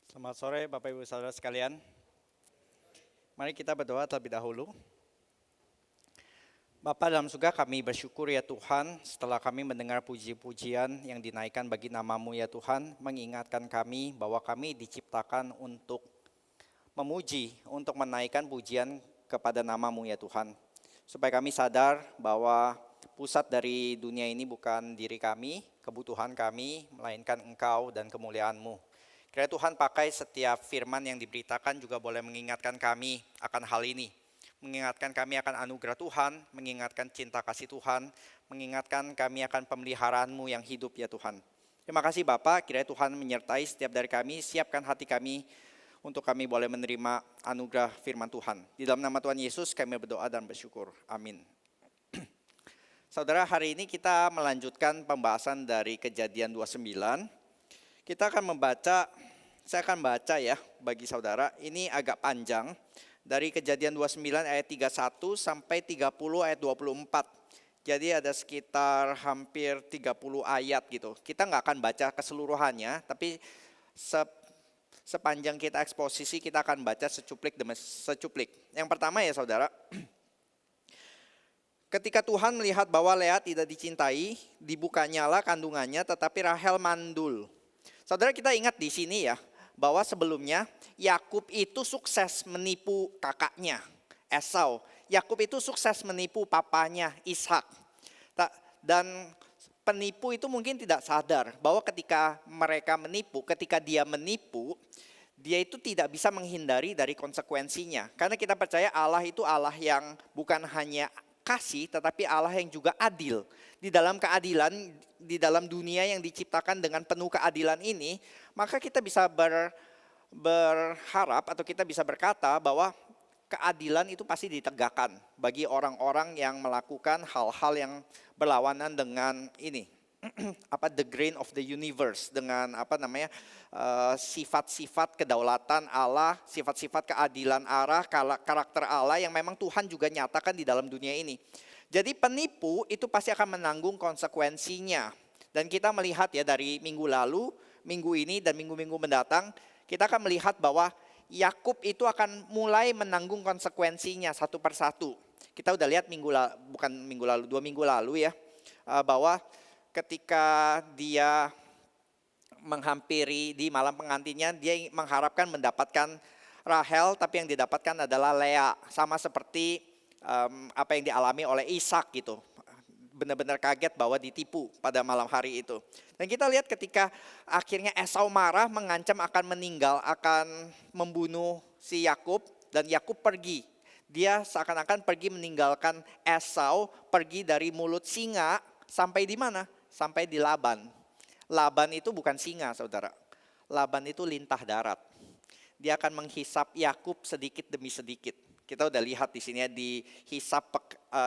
Selamat sore Bapak Ibu Saudara sekalian. Mari kita berdoa terlebih dahulu. Bapa dalam surga, kami bersyukur ya Tuhan setelah kami mendengar puji-pujian yang dinaikkan bagi nama-Mu ya Tuhan, mengingatkan kami bahwa kami diciptakan untuk memuji, untuk menaikkan pujian kepada nama-Mu ya Tuhan. Supaya kami sadar bahwa pusat dari dunia ini bukan diri kami, kebutuhan kami, melainkan Engkau dan kemuliaan-Mu. Kiranya Tuhan pakai setiap firman yang diberitakan juga boleh mengingatkan kami akan hal ini. Mengingatkan kami akan anugerah Tuhan, mengingatkan cinta kasih Tuhan, mengingatkan kami akan pemeliharaan-Mu yang hidup ya Tuhan. Terima kasih Bapak, kiranya Tuhan menyertai setiap dari kami, siapkan hati kami untuk kami boleh menerima anugerah firman Tuhan. Di dalam nama Tuhan Yesus kami berdoa dan bersyukur. Amin. Saudara, hari ini kita melanjutkan pembahasan dari Kejadian 29. Kita akan saya akan baca ya bagi saudara, ini agak panjang. Dari Kejadian 29 ayat 31 sampai 30 ayat 24. Jadi ada sekitar hampir 30 ayat gitu. Kita nggak akan baca keseluruhannya, tapi sepanjang kita eksposisi kita akan baca secuplik demi secuplik. Yang pertama ya saudara, ketika Tuhan melihat bahwa Lea tidak dicintai, dibukanyalah kandungannya tetapi Rahel mandul. Saudara, kita ingat di sini ya, bahwa sebelumnya Yakub itu sukses menipu kakaknya Esau. Yakub itu sukses menipu papanya Ishak. Dan penipu itu mungkin tidak sadar bahwa ketika dia menipu, dia itu tidak bisa menghindari dari konsekuensinya. Karena kita percaya Allah itu Allah yang bukan hanya kasih, tetapi Allah yang juga adil. Di dalam keadilan, di dalam dunia yang diciptakan dengan penuh keadilan ini, maka kita bisa berharap atau kita bisa berkata bahwa keadilan itu pasti ditegakkan bagi orang-orang yang melakukan hal-hal yang berlawanan dengan ini. The grain of the universe, dengan sifat-sifat kedaulatan Allah, sifat-sifat keadilan Allah, karakter Allah yang memang Tuhan juga nyatakan di dalam dunia ini. Jadi penipu itu pasti akan menanggung konsekuensinya. Dan kita melihat ya dari minggu lalu, minggu ini dan minggu-minggu mendatang, kita akan melihat bahwa Yakub itu akan mulai menanggung konsekuensinya satu persatu. Kita udah lihat 2 minggu lalu ya, bahwa ketika dia menghampiri di malam pengantinnya, dia mengharapkan mendapatkan Rahel, tapi yang didapatkan adalah Lea. Sama seperti apa yang dialami oleh Ishak gitu. Benar-benar kaget bahwa ditipu pada malam hari itu. Dan kita lihat ketika akhirnya Esau marah, mengancam akan membunuh si Yakub, dan Yakub pergi. Dia seakan-akan pergi meninggalkan Esau, pergi dari mulut singa sampai di mana? Sampai di Laban. Laban itu bukan singa, saudara. Laban itu lintah darat. Dia akan menghisap Yakub sedikit demi sedikit. Kita udah lihat di sini ya, dihisap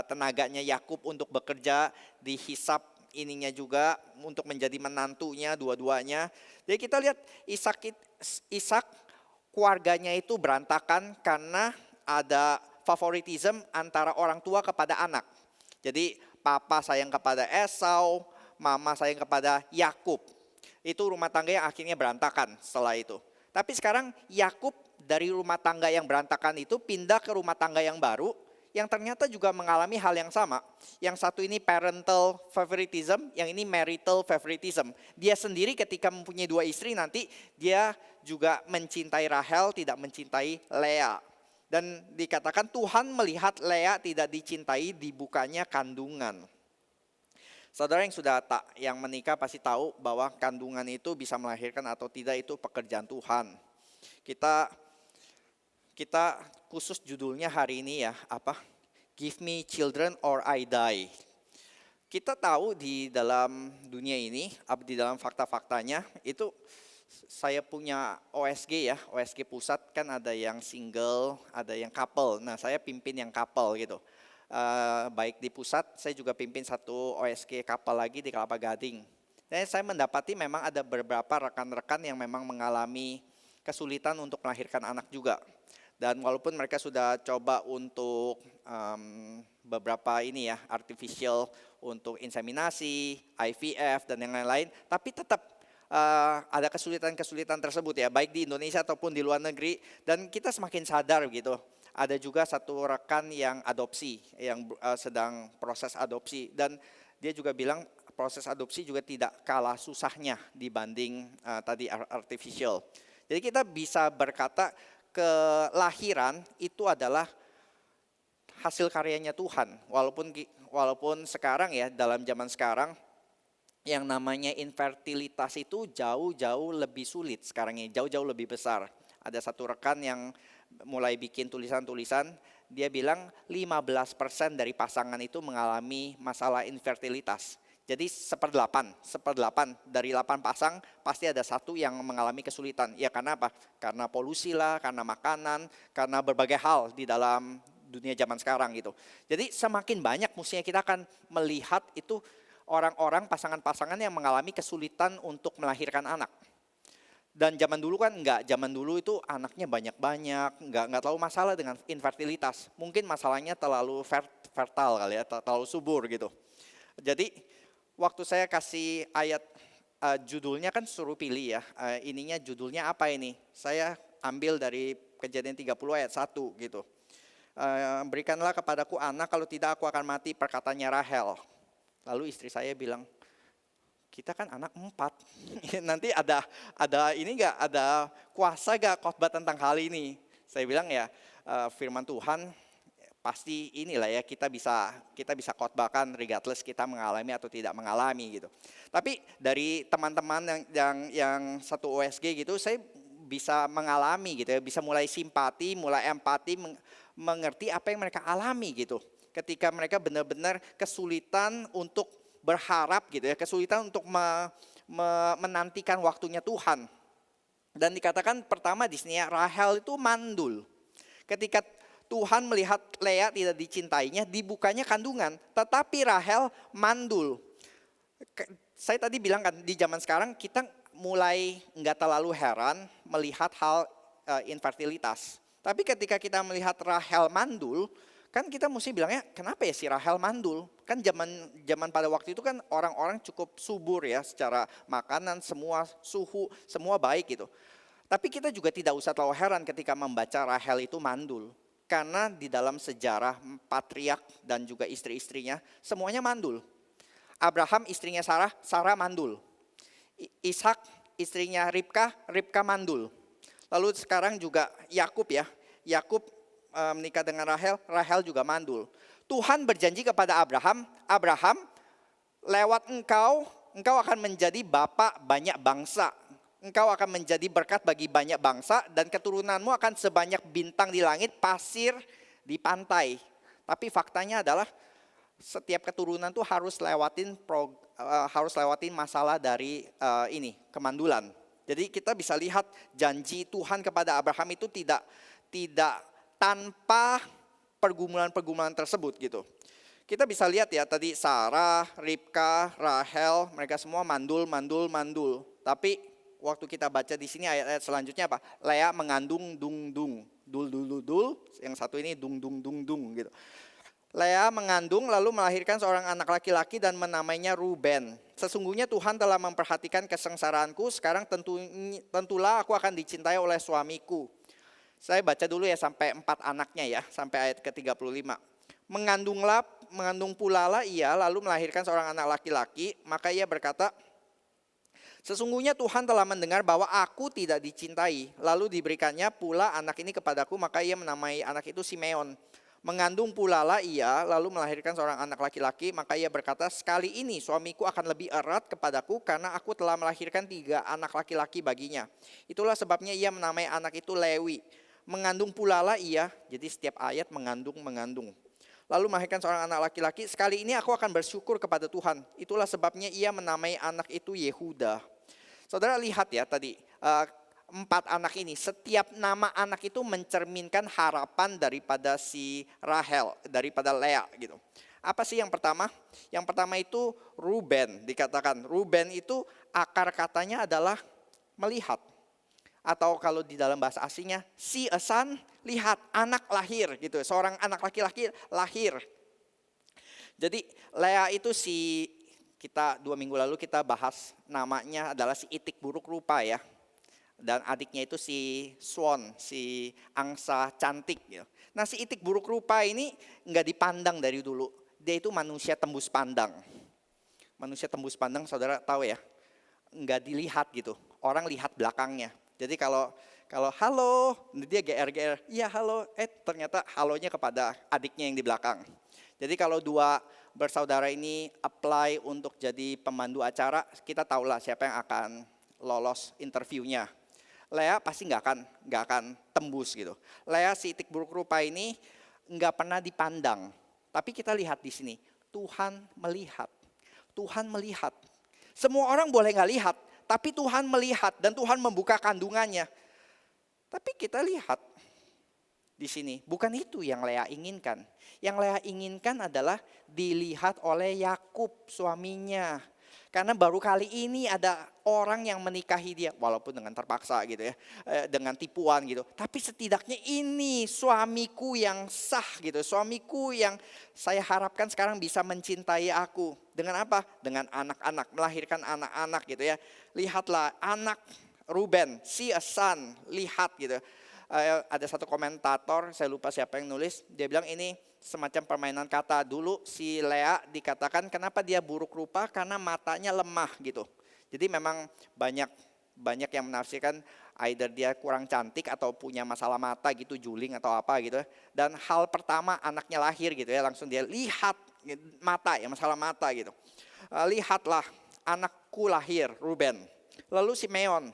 tenaganya Yakub untuk bekerja, dihisap ininya juga untuk menjadi menantunya dua-duanya. Jadi kita lihat Ishak keluarganya itu berantakan karena ada favoritism antara orang tua kepada anak. Jadi papa sayang kepada Esau, mama sayang kepada Yakub. Itu rumah tangga yang akhirnya berantakan setelah itu. Tapi sekarang Yakub dari rumah tangga yang berantakan itu pindah ke rumah tangga yang baru, yang ternyata juga mengalami hal yang sama. Yang satu ini parental favoritism, yang ini marital favoritism. Dia sendiri ketika mempunyai 2 istri nanti dia juga mencintai Rahel, tidak mencintai Lea. Dan dikatakan Tuhan melihat Lea tidak dicintai, dibukanya kandungan. Saudara yang menikah pasti tahu bahwa kandungan itu bisa melahirkan atau tidak itu pekerjaan Tuhan. Kita khusus judulnya hari ini ya, Give me children or I die. Kita tahu di dalam dunia ini, di dalam fakta-faktanya, itu saya punya OSG ya, OSG pusat kan ada yang single, ada yang couple. Nah, saya pimpin yang couple gitu. Baik di pusat, saya juga pimpin satu OSG couple lagi di Kelapa Gading. Dan saya mendapati memang ada beberapa rekan-rekan yang memang mengalami kesulitan untuk melahirkan anak juga. Dan walaupun mereka sudah coba untuk beberapa ini ya, artificial untuk inseminasi, IVF dan yang lain-lain, tapi tetap ada kesulitan-kesulitan tersebut ya, baik di Indonesia ataupun di luar negeri, dan kita semakin sadar gitu. Ada juga satu rekan yang adopsi, yang sedang proses adopsi, dan dia juga bilang proses adopsi juga tidak kalah susahnya dibanding tadi artificial. Jadi kita bisa berkata kelahiran itu adalah hasil karyanya Tuhan. Walaupun sekarang ya, dalam zaman sekarang yang namanya infertilitas itu jauh-jauh lebih sulit sekarang ini, jauh-jauh lebih besar. Ada satu rekan yang mulai bikin tulisan-tulisan, dia bilang 15% dari pasangan itu mengalami masalah infertilitas. Jadi seperdelapan dari 8 pasang pasti ada satu yang mengalami kesulitan. Ya karena apa? Karena polusi lah, karena makanan, karena berbagai hal di dalam dunia zaman sekarang gitu. Jadi semakin banyak mestinya kita akan melihat itu orang-orang, pasangan-pasangan yang mengalami kesulitan untuk melahirkan anak. Dan zaman dulu kan enggak, zaman dulu itu anaknya banyak-banyak, enggak terlalu masalah dengan infertilitas. Mungkin masalahnya terlalu fertile kali ya, terlalu subur gitu. Jadi waktu saya kasih ayat judulnya kan suruh pilih ya, ininya judulnya apa ini? Saya ambil dari Kejadian 30 ayat 1 gitu. Berikanlah kepadaku anak, kalau tidak aku akan mati, perkataannya Rahel. Lalu istri saya bilang, kita kan anak 4, nanti ada ini enggak, ada kuasa enggak khotbah tentang hal ini? Saya bilang ya, firman Tuhan pasti inilah ya, kita bisa khotbahkan regardless kita mengalami atau tidak mengalami gitu. Tapi dari teman-teman yang satu OSG gitu, saya bisa mengalami gitu ya, bisa mulai simpati, mulai empati, mengerti apa yang mereka alami gitu. Ketika mereka benar-benar kesulitan untuk berharap gitu ya, kesulitan untuk menantikan waktunya Tuhan. Dan dikatakan pertama di sini ya, Rahel itu mandul. Ketika Tuhan melihat Lea tidak dicintainya, dibukanya kandungan, tetapi Rahel mandul. Saya tadi bilang kan di zaman sekarang kita mulai nggak terlalu heran melihat hal infertilitas. Tapi ketika kita melihat Rahel mandul, kan kita mesti bilangnya kenapa ya si Rahel mandul? Kan zaman pada waktu itu kan orang-orang cukup subur ya, secara makanan, semua suhu, semua baik gitu. Tapi kita juga tidak usah terlalu heran ketika membaca Rahel itu mandul. Karena di dalam sejarah patriark dan juga istri-istrinya semuanya mandul. Abraham istrinya Sarah mandul. Ishak istrinya Ribka mandul. Lalu sekarang juga Yakub ya, Yakub menikah dengan Rahel juga mandul. Tuhan berjanji kepada Abraham, lewat engkau akan menjadi bapak banyak bangsa. Engkau akan menjadi berkat bagi banyak bangsa dan keturunanmu akan sebanyak bintang di langit, pasir di pantai. Tapi faktanya adalah setiap keturunan tuh harus lewatin masalah dari kemandulan. Jadi kita bisa lihat janji Tuhan kepada Abraham itu tidak tanpa pergumulan-pergumulan tersebut gitu. Kita bisa lihat ya tadi Sarah, Ribka, Rahel, mereka semua mandul. Tapi waktu kita baca di sini ayat-ayat selanjutnya apa? Lea mengandung dul, yang satu ini dung gitu. Lea mengandung lalu melahirkan seorang anak laki-laki dan menamainya Ruben. Sesungguhnya Tuhan telah memperhatikan kesengsaraanku, sekarang tentulah aku akan dicintai oleh suamiku. Saya baca dulu ya sampai 4 anaknya ya, sampai ayat ke-35. Mengandung pula lah ia lalu melahirkan seorang anak laki-laki, maka ia berkata, sesungguhnya Tuhan telah mendengar bahwa aku tidak dicintai, lalu diberikannya pula anak ini kepadaku, maka ia menamai anak itu Simeon. Mengandung pula lah ia lalu melahirkan seorang anak laki-laki, maka ia berkata, sekali ini suamiku akan lebih erat kepadaku karena aku telah melahirkan 3 anak laki-laki baginya. Itulah sebabnya ia menamai anak itu Lewi. Mengandung pula lah ia, jadi setiap ayat mengandung. Lalu melahirkan seorang anak laki-laki, sekali ini aku akan bersyukur kepada Tuhan. Itulah sebabnya ia menamai anak itu Yehuda. Saudara lihat ya tadi, 4 anak ini, setiap nama anak itu mencerminkan harapan daripada si Rahel, daripada Lea gitu. Apa sih yang pertama? Yang pertama itu Ruben, dikatakan. Ruben itu akar katanya adalah melihat. Atau kalau di dalam bahasa aslinya, see a son, lihat, anak lahir gitu. Seorang anak laki-laki lahir. Jadi Lea itu si Kita 2 minggu lalu kita bahas namanya adalah si itik buruk rupa ya. Dan adiknya itu si Swan, si angsa cantik gitu. Nah si itik buruk rupa ini nggak dipandang dari dulu. Dia itu manusia tembus pandang. Manusia tembus pandang saudara tahu ya. Nggak dilihat gitu. Orang lihat belakangnya. Jadi kalau halo, dia GR-GR. Iya halo, ternyata halonya kepada adiknya yang di belakang. Jadi kalau dua bersaudara ini apply untuk jadi pemandu acara, kita tahulah siapa yang akan lolos interviewnya. Lea pasti nggak akan tembus gitu. Lea si itik buruk rupa ini nggak pernah dipandang. Tapi kita lihat di sini, Tuhan melihat. Tuhan melihat. Semua orang boleh nggak lihat, tapi Tuhan melihat dan Tuhan membuka kandungannya. Tapi kita lihat di sini, bukan itu yang Lea inginkan. Yang Lea inginkan adalah dilihat oleh Yakub suaminya. Karena baru kali ini ada orang yang menikahi dia, walaupun dengan terpaksa gitu ya, dengan tipuan gitu. Tapi setidaknya ini suamiku yang sah gitu, suamiku yang saya harapkan sekarang bisa mencintai aku. Dengan apa? Dengan anak-anak, melahirkan anak-anak gitu ya. Lihatlah anak Ruben, see a son, lihat gitu. Ada satu komentator, saya lupa siapa yang nulis, dia bilang ini semacam permainan kata. Dulu si Lea dikatakan kenapa dia buruk rupa karena matanya lemah gitu. Jadi memang banyak yang menafsirkan either dia kurang cantik atau punya masalah mata gitu, juling atau apa gitu. Dan hal pertama anaknya lahir gitu ya, langsung dia lihat mata ya, masalah mata gitu. Lihatlah anakku lahir, Ruben. Lalu Simeon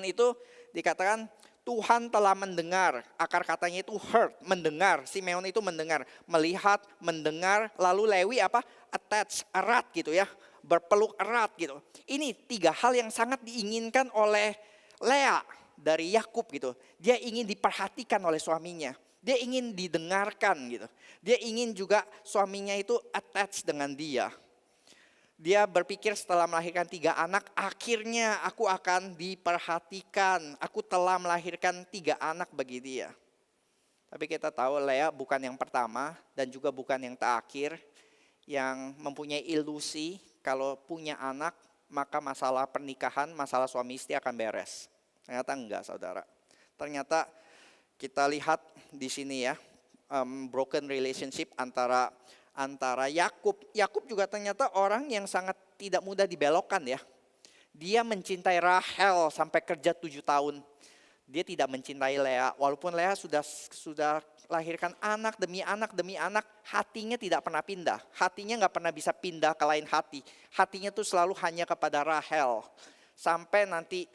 itu dikatakan Tuhan telah mendengar, akar katanya itu heard, mendengar. Simeon itu mendengar, melihat, mendengar. Lalu Lewi apa? Attach, erat gitu ya, berpeluk erat gitu. Ini 3 hal yang sangat diinginkan oleh Lea dari Yakub gitu. Dia ingin diperhatikan oleh suaminya. Dia ingin didengarkan gitu. Dia ingin juga suaminya itu attach dengan dia. Dia berpikir setelah melahirkan 3 anak, akhirnya aku akan diperhatikan. Aku telah melahirkan 3 anak bagi dia. Tapi kita tahu Lea bukan yang pertama dan juga bukan yang terakhir yang mempunyai ilusi kalau punya anak maka masalah pernikahan, masalah suami istri akan beres. Ternyata enggak saudara. Ternyata kita lihat di sini ya, broken relationship antara Yakub. Yakub juga ternyata orang yang sangat tidak mudah dibelokkan ya. Dia mencintai Rahel sampai kerja 7 tahun. Dia tidak mencintai Lea. Walaupun Lea sudah lahirkan anak demi anak, hatinya tidak pernah pindah. Hatinya nggak pernah bisa pindah ke lain hati. Hatinya tuh selalu hanya kepada Rahel. Sampai nanti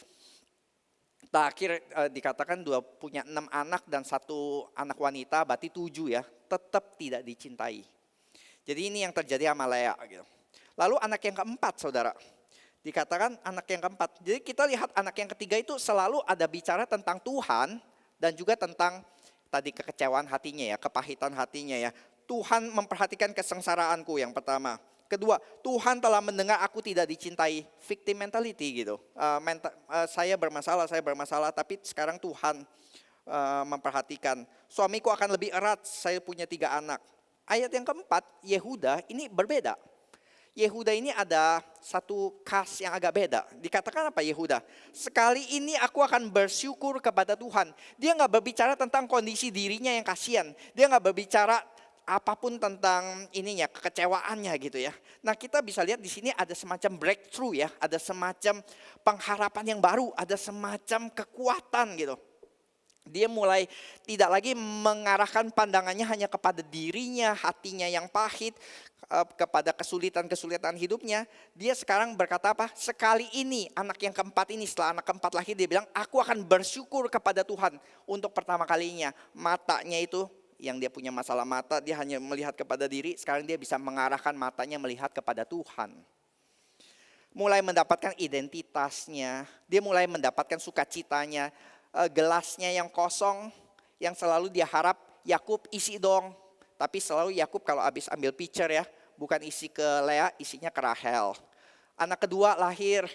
terakhir dikatakan punya 6 anak dan 1 anak wanita, berarti 7 ya. Tetap tidak dicintai. Jadi ini yang terjadi sama Lea gitu. Lalu anak yang keempat saudara. Dikatakan anak yang keempat. Jadi kita lihat anak yang ketiga itu selalu ada bicara tentang Tuhan. Dan juga tentang tadi kekecewaan hatinya ya, kepahitan hatinya ya. Tuhan memperhatikan kesengsaraanku yang pertama. Kedua, Tuhan telah mendengar aku tidak dicintai. Victim mentality gitu. Saya bermasalah, tapi sekarang Tuhan memperhatikan. Suamiku akan lebih erat, saya punya 3 anak. Ayat yang keempat, Yehuda ini berbeda. Yehuda ini ada satu khas yang agak beda. Dikatakan apa Yehuda? Sekali ini aku akan bersyukur kepada Tuhan. Dia nggak berbicara tentang kondisi dirinya yang kasihan. Dia nggak berbicara apapun tentang ininya, kekecewaannya gitu ya. Nah kita bisa lihat di sini ada semacam breakthrough ya. Ada semacam pengharapan yang baru. Ada semacam kekuatan gitu. Dia mulai tidak lagi mengarahkan pandangannya hanya kepada dirinya, hatinya yang pahit, kepada kesulitan-kesulitan hidupnya. Dia sekarang berkata apa? Sekali ini anak yang keempat ini, setelah anak keempat lahir, dia bilang aku akan bersyukur kepada Tuhan untuk pertama kalinya. Matanya itu yang dia punya masalah mata, dia hanya melihat kepada diri, sekarang dia bisa mengarahkan matanya melihat kepada Tuhan. Mulai mendapatkan identitasnya, dia mulai mendapatkan sukacitanya. Gelasnya yang kosong, yang selalu dia harap Yakub isi dong. Tapi selalu Yakub kalau habis ambil pitcher ya, bukan isi ke Lea, isinya ke Rahel. Anak kedua lahir,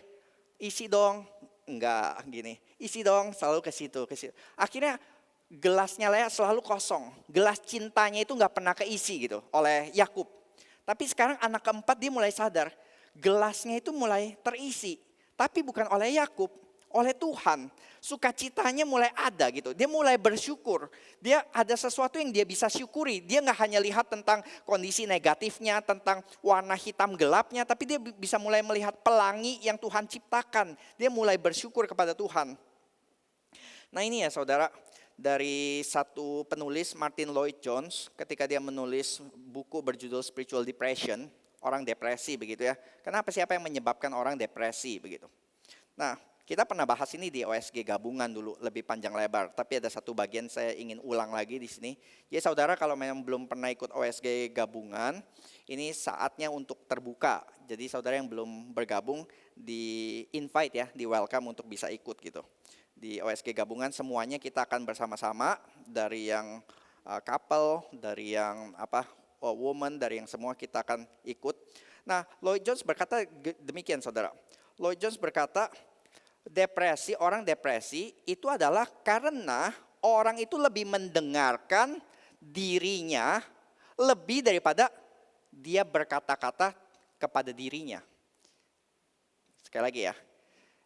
isi dong, enggak gini, isi dong, selalu ke situ. Akhirnya gelasnya Lea selalu kosong, gelas cintanya itu enggak pernah keisi gitu oleh Yakub. Tapi sekarang anak keempat dia mulai sadar, gelasnya itu mulai terisi. Tapi bukan oleh Yakub, oleh Tuhan. Sukacitanya mulai ada gitu. Dia mulai bersyukur. Dia ada sesuatu yang dia bisa syukuri. Dia nggak hanya lihat tentang kondisi negatifnya, tentang warna hitam gelapnya, tapi dia bisa mulai melihat pelangi yang Tuhan ciptakan. Dia mulai bersyukur kepada Tuhan. Nah ini ya saudara, dari satu penulis Martin Lloyd Jones ketika dia menulis buku berjudul Spiritual Depression, orang depresi begitu ya. Kenapa siapa yang menyebabkan orang depresi begitu? Nah, kita pernah bahas ini di OSG gabungan dulu lebih panjang lebar, tapi ada satu bagian saya ingin ulang lagi di sini. Jadi saudara kalau memang belum pernah ikut OSG gabungan, ini saatnya untuk terbuka. Jadi saudara yang belum bergabung di invite ya, di welcome untuk bisa ikut gitu. Di OSG gabungan semuanya kita akan bersama-sama, dari yang couple, dari yang woman, dari yang semua kita akan ikut. Nah, Lloyd Jones berkata demikian saudara. Lloyd Jones berkata, orang depresi itu adalah karena orang itu lebih mendengarkan dirinya lebih daripada dia berkata-kata kepada dirinya. Sekali lagi ya.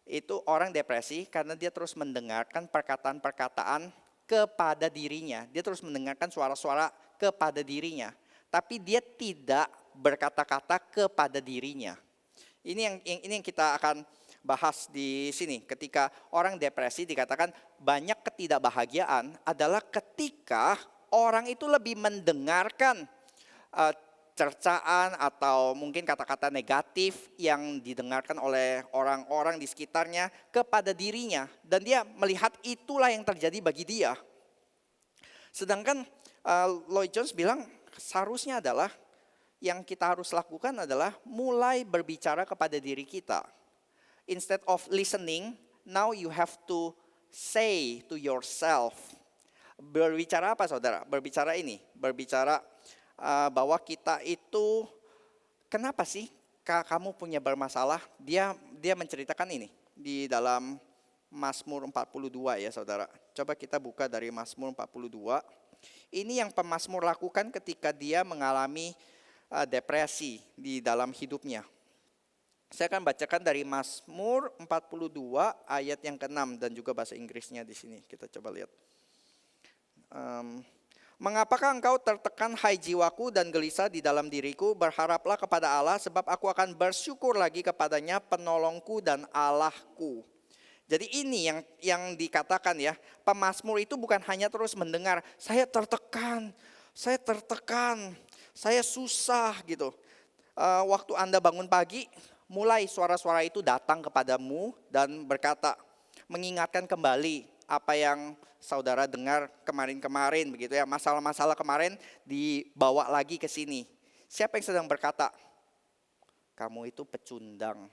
Itu orang depresi karena dia terus mendengarkan perkataan-perkataan kepada dirinya. Dia terus mendengarkan suara-suara kepada dirinya. Tapi dia tidak berkata-kata kepada dirinya. Ini yang kita akan bahas di sini. Ketika orang depresi dikatakan banyak ketidakbahagiaan adalah ketika orang itu lebih mendengarkan cercaan atau mungkin kata-kata negatif yang didengarkan oleh orang-orang di sekitarnya kepada dirinya. Dan dia melihat itulah yang terjadi bagi dia. Sedangkan Lloyd Jones bilang seharusnya adalah yang kita harus lakukan adalah mulai berbicara kepada diri kita. Instead of listening, now you have to say to yourself. Berbicara apa saudara? Berbicara bahwa kita itu, kenapa sih kamu punya bermasalah? Dia menceritakan ini di dalam Mazmur 42 ya saudara. Coba kita buka dari Mazmur 42. Ini yang pemazmur lakukan ketika dia mengalami depresi di dalam hidupnya. Saya akan bacakan dari Mazmur 42 ayat yang ke-6 dan juga bahasa Inggrisnya di sini. Kita coba lihat. Mengapakah engkau tertekan hai jiwaku dan gelisah di dalam diriku? Berharaplah kepada Allah sebab aku akan bersyukur lagi kepadanya, penolongku dan Allahku. Jadi ini yang dikatakan ya, pemazmur itu bukan hanya terus mendengar, saya tertekan, saya susah gitu. Waktu Anda bangun pagi, mulai suara-suara itu datang kepadamu dan berkata, mengingatkan kembali apa yang saudara dengar kemarin-kemarin begitu ya, masalah-masalah kemarin dibawa lagi ke sini. Siapa yang sedang berkata, kamu itu pecundang,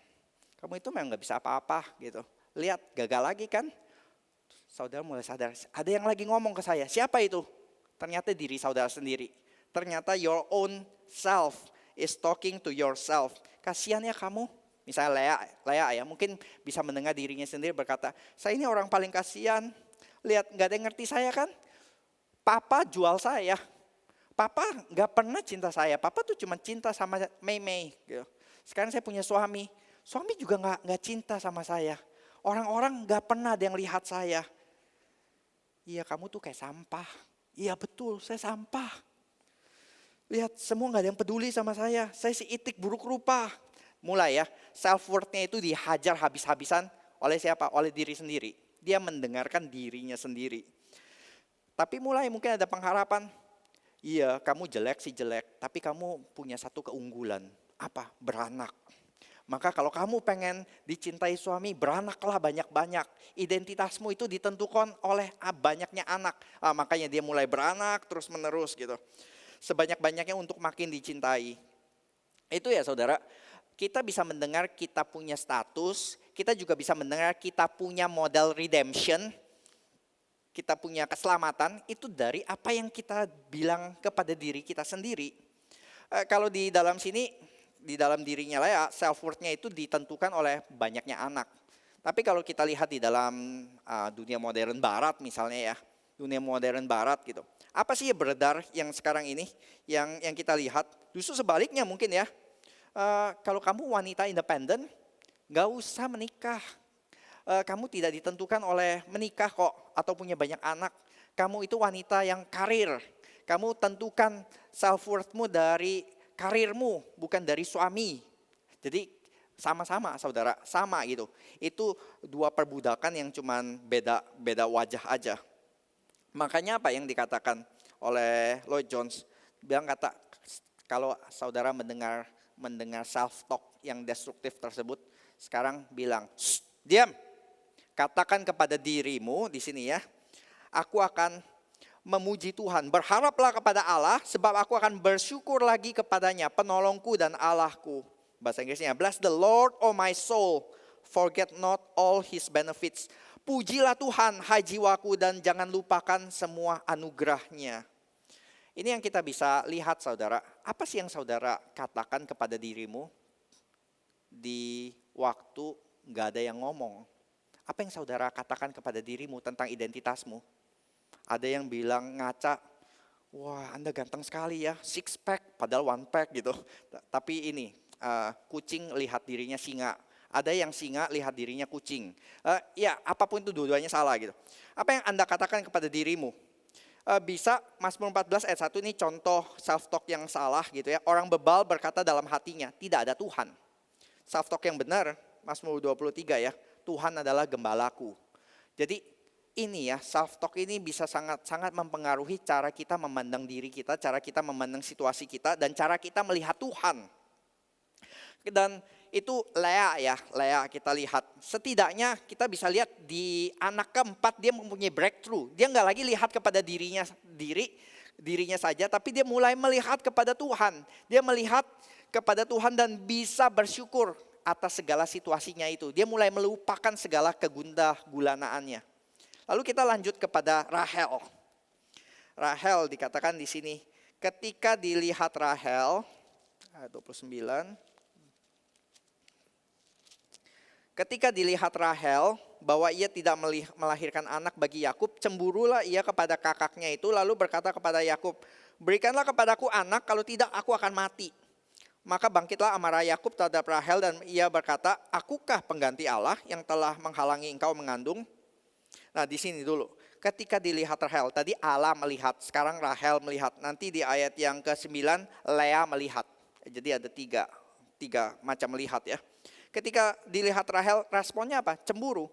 kamu itu memang gak bisa apa-apa gitu. Lihat gagal lagi kan. Saudara mulai sadar, ada yang lagi ngomong ke saya. Siapa itu? Ternyata diri saudara sendiri. Ternyata your own self is talking to yourself. Kasihan ya kamu. Misalnya Lea ya, mungkin bisa mendengar dirinya sendiri berkata, saya ini orang paling kasihan. Lihat gak ada yang ngerti saya kan. Papa jual saya. Papa gak pernah cinta saya. Papa tuh cuma cinta sama Mei gitu. Sekarang saya punya suami. Suami juga gak cinta sama saya. Orang-orang gak pernah ada yang lihat saya. Iya kamu tuh kayak sampah. Iya betul saya sampah. Lihat semua gak ada yang peduli sama saya. Saya si itik buruk rupa. Mulai ya, self worth-nya itu dihajar habis-habisan oleh siapa? Oleh diri sendiri. Dia mendengarkan dirinya sendiri. Tapi mulai mungkin ada pengharapan. Iya kamu jelek sih jelek, tapi kamu punya satu keunggulan. Apa? Beranak. Maka kalau kamu pengen dicintai suami, beranaklah banyak-banyak. Identitasmu itu ditentukan oleh banyaknya anak. Makanya dia mulai beranak terus menerus gitu. Sebanyak-banyaknya untuk makin dicintai. Itu ya saudara. Kita bisa mendengar kita punya status, kita juga bisa mendengar kita punya model redemption, kita punya keselamatan, itu dari apa yang kita bilang kepada diri kita sendiri. Kalau di dalam sini, di dalam dirinya lah ya, self worth-nya itu ditentukan oleh banyaknya anak. Tapi kalau kita lihat di dalam dunia modern barat misalnya ya, dunia modern barat gitu. Apa sih yang beredar yang sekarang ini, yang kita lihat? Justru sebaliknya mungkin ya. Kalau kamu wanita independen, gak usah menikah. Kamu tidak ditentukan oleh menikah kok atau punya banyak anak. Kamu itu wanita yang karir. Kamu tentukan self-worth-mu dari karirmu, bukan dari suami. Jadi sama-sama saudara, sama gitu. Itu dua perbudakan yang cuman beda wajah aja. Makanya apa yang dikatakan oleh Lloyd Jones, bilang kata kalau saudara mendengar self-talk yang destruktif tersebut, sekarang bilang, diam, katakan kepada dirimu di sini ya, aku akan memuji Tuhan, berharaplah kepada Allah sebab aku akan bersyukur lagi kepadanya, penolongku dan Allahku. Bahasa Inggrisnya, bless the Lord, oh my soul, forget not all his benefits. Pujilah Tuhan, hai jiwaku, dan jangan lupakan semua anugerahnya. Ini yang kita bisa lihat saudara, apa sih yang saudara katakan kepada dirimu di waktu gak ada yang ngomong? Apa yang saudara katakan kepada dirimu tentang identitasmu? Ada yang bilang ngaca, wah Anda ganteng sekali ya, 6 pack padahal 1 pack gitu. Tapi ini, kucing lihat dirinya singa. Ada yang singa lihat dirinya kucing. Ya apapun itu dua-duanya salah gitu. Apa yang Anda katakan kepada dirimu? Bisa Mazmur 14 ayat 1 ini contoh self-talk yang salah gitu ya. Orang bebal berkata dalam hatinya, tidak ada Tuhan. Self-talk yang benar, Mazmur 23 ya, Tuhan adalah gembalaku. Jadi ini ya, self-talk ini bisa sangat mempengaruhi cara kita memandang diri kita, cara kita memandang situasi kita, dan cara kita melihat Tuhan. Dan itu Lea kita lihat. Setidaknya kita bisa lihat di anak keempat dia mempunyai breakthrough. Dia nggak lagi lihat kepada dirinya saja, tapi dia mulai melihat kepada Tuhan. Dia melihat kepada Tuhan dan bisa bersyukur atas segala situasinya itu. Dia mulai melupakan segala kegundah gulanaannya. Lalu kita lanjut kepada Rahel. Rahel dikatakan di sini, ketika dilihat Rahel, ayat 29. Ketika dilihat Rahel bahwa ia tidak melahirkan anak bagi Yakub, cemburulah ia kepada kakaknya itu lalu berkata kepada Yakub, berikanlah kepadaku anak, kalau tidak aku akan mati. Maka bangkitlah amarah Yakub terhadap Rahel dan ia berkata, akukah pengganti Allah yang telah menghalangi engkau mengandung? Nah di sini dulu, ketika dilihat Rahel, tadi Allah melihat, sekarang Rahel melihat. Nanti di ayat yang ke-9 Lea melihat. Jadi ada tiga macam melihat ya. Ketika dilihat Rahel, responnya apa? Cemburu.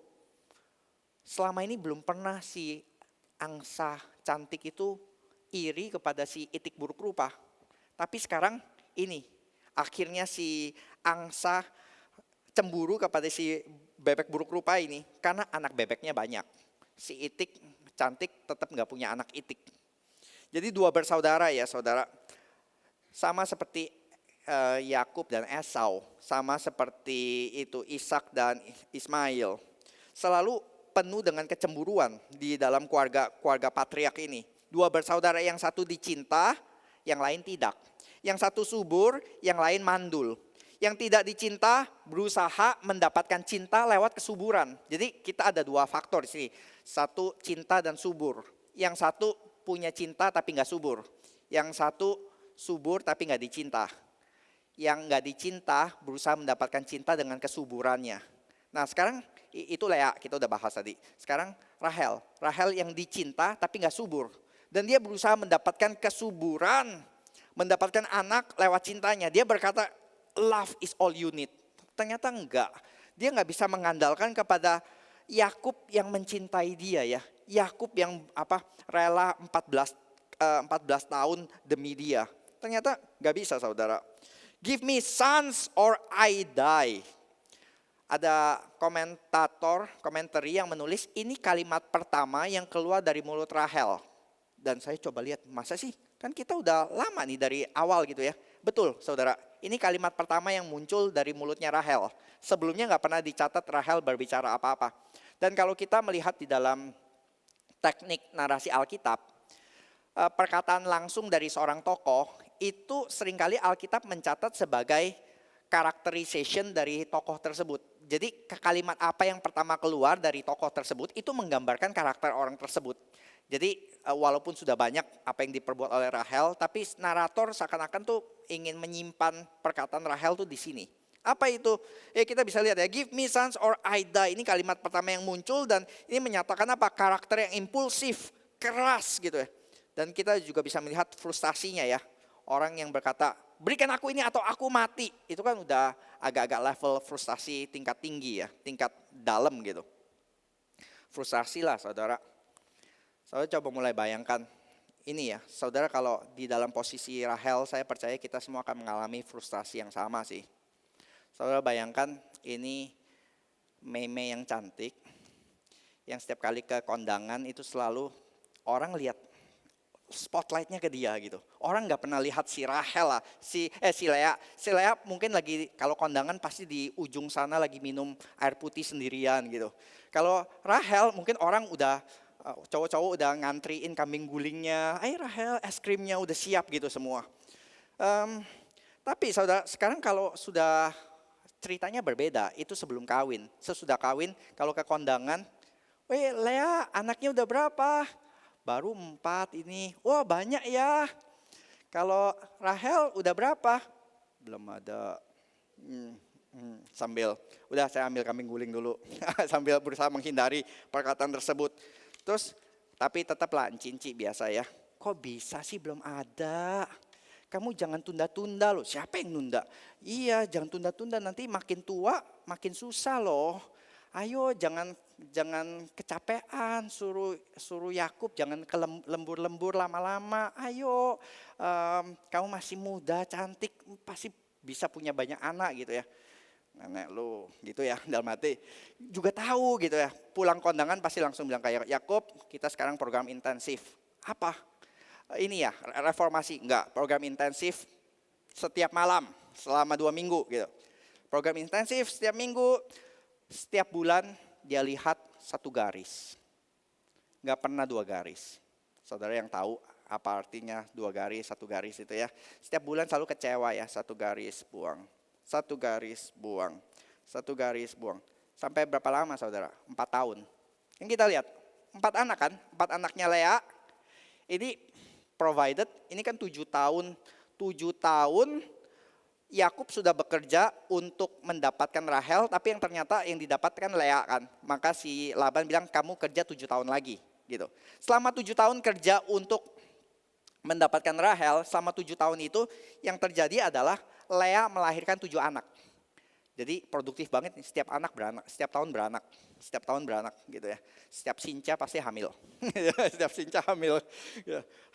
Selama ini belum pernah si angsa cantik itu iri kepada si itik buruk rupa. Tapi sekarang ini, akhirnya si angsa cemburu kepada si bebek buruk rupa ini. Karena anak bebeknya banyak. Si itik cantik tetap gak punya anak itik. Jadi dua bersaudara ya saudara. Sama seperti Yakub dan Esau, sama seperti itu Ishak dan Ismail, selalu penuh dengan kecemburuan di dalam keluarga patriark ini. Dua bersaudara, yang satu dicinta, yang lain tidak. Yang satu subur, yang lain mandul. Yang tidak dicinta berusaha mendapatkan cinta lewat kesuburan. Jadi kita ada dua faktor di sini. Satu cinta dan subur. Yang satu punya cinta tapi nggak subur. Yang satu subur tapi nggak dicinta. Yang nggak dicinta berusaha mendapatkan cinta dengan kesuburannya. Nah sekarang itu Lea, kita udah bahas tadi. Sekarang Rahel yang dicinta tapi nggak subur. Dan dia berusaha mendapatkan kesuburan, mendapatkan anak lewat cintanya. Dia berkata love is all you need. Ternyata enggak. Dia nggak bisa mengandalkan kepada Yakub yang mencintai dia ya. Yakub yang rela 14 tahun demi dia. Ternyata nggak bisa saudara. Give me sons or I die. Ada komentari yang menulis ini kalimat pertama yang keluar dari mulut Rahel. Dan saya coba lihat, masa sih? Kan kita udah lama nih dari awal gitu ya. Betul saudara, ini kalimat pertama yang muncul dari mulutnya Rahel. Sebelumnya gak pernah dicatat Rahel berbicara apa-apa. Dan kalau kita melihat di dalam teknik narasi Alkitab, perkataan langsung dari seorang tokoh, itu seringkali Alkitab mencatat sebagai characterization dari tokoh tersebut. Jadi kalimat apa yang pertama keluar dari tokoh tersebut itu menggambarkan karakter orang tersebut. Jadi walaupun sudah banyak apa yang diperbuat oleh Rahel, tapi narator seakan-akan tuh ingin menyimpan perkataan Rahel tuh di sini. Apa itu? Kita bisa lihat ya, give me sons or I die. Ini kalimat pertama yang muncul dan ini menyatakan apa? Karakter yang impulsif, keras gitu ya. Dan kita juga bisa melihat frustasinya ya. Orang yang berkata, berikan aku ini atau aku mati. Itu kan udah agak-agak level frustasi tingkat tinggi ya, tingkat dalam gitu. Frustasi lah saudara. Saudara coba mulai bayangkan ini ya, saudara kalau di dalam posisi Rahel, saya percaya kita semua akan mengalami frustasi yang sama sih. Saudara bayangkan ini meme yang cantik, yang setiap kali ke kondangan itu selalu orang lihat spotlightnya ke dia gitu. Orang nggak pernah lihat si Rahel lah, si Lea. Si Lea mungkin lagi kalau kondangan pasti di ujung sana lagi minum air putih sendirian gitu. Kalau Rahel mungkin orang udah cowok-cowok udah ngantriin kambing gulingnya, Rahel es krimnya udah siap gitu semua. Tapi saudara sekarang kalau sudah ceritanya berbeda, itu sebelum kawin. Sesudah kawin kalau ke kondangan, Lea anaknya udah berapa? Baru 4 ini, wah banyak ya. Kalau Rahel udah berapa? Belum ada. Sambil, udah saya ambil kambing guling dulu. Sambil berusaha menghindari perkataan tersebut. Terus, tapi tetaplah cinci biasa ya. Kok bisa sih belum ada? Kamu jangan tunda-tunda loh. Siapa yang nunda? Iya, jangan tunda-tunda. Nanti makin tua, makin susah loh. Ayo, jangan kecapean. Suruh Yakub jangan lembur-lembur lama-lama. Ayo, kamu masih muda, cantik, pasti bisa punya banyak anak gitu ya. Nenek lu gitu ya, dalam hati juga tahu gitu ya, pulang kondangan pasti langsung bilang kayak Yakub, kita sekarang program intensif. Apa? Ini ya, reformasi, enggak, program intensif setiap malam selama 2 minggu gitu. Program intensif setiap minggu, setiap bulan dia lihat 1 garis. Enggak pernah 2 garis. Saudara yang tahu apa artinya 2 garis, 1 garis itu ya. Setiap bulan selalu kecewa ya, 1 garis buang. 1 garis buang, 1 garis buang. Sampai berapa lama saudara? 4 tahun. Yang kita lihat, 4 anak kan, 4 anaknya Lea. Ini provided, ini kan 7 tahun. 7 tahun Yakub sudah bekerja untuk mendapatkan Rahel, tapi yang ternyata yang didapatkan Lea kan. Maka si Laban bilang kamu kerja 7 tahun lagi gitu. Selama 7 tahun kerja untuk mendapatkan Rahel, selama 7 tahun itu yang terjadi adalah Lea melahirkan 7 anak. Jadi produktif banget nih, setiap anak beranak, setiap tahun beranak gitu ya. Setiap Sinca pasti hamil. Setiap Sinca hamil.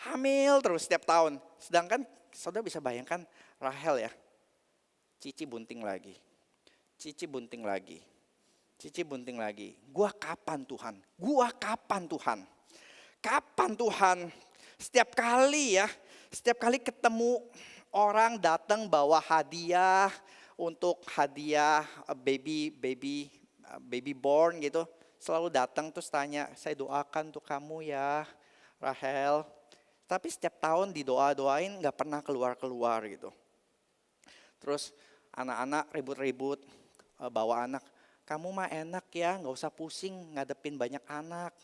Hamil terus setiap tahun. Sedangkan saudara bisa bayangkan Rahel ya. Cici bunting lagi. Cici bunting lagi. Cici bunting lagi. Gua kapan Tuhan? Gua kapan Tuhan? Kapan Tuhan? Setiap kali ya, setiap kali ketemu orang datang bawa hadiah untuk hadiah baby born gitu. Selalu datang terus tanya, saya doakan untuk kamu ya Rahel. Tapi setiap tahun didoa-doain gak pernah keluar-keluar gitu. Terus anak-anak ribut-ribut bawa anak. Kamu mah enak ya, gak usah pusing ngadepin banyak anak.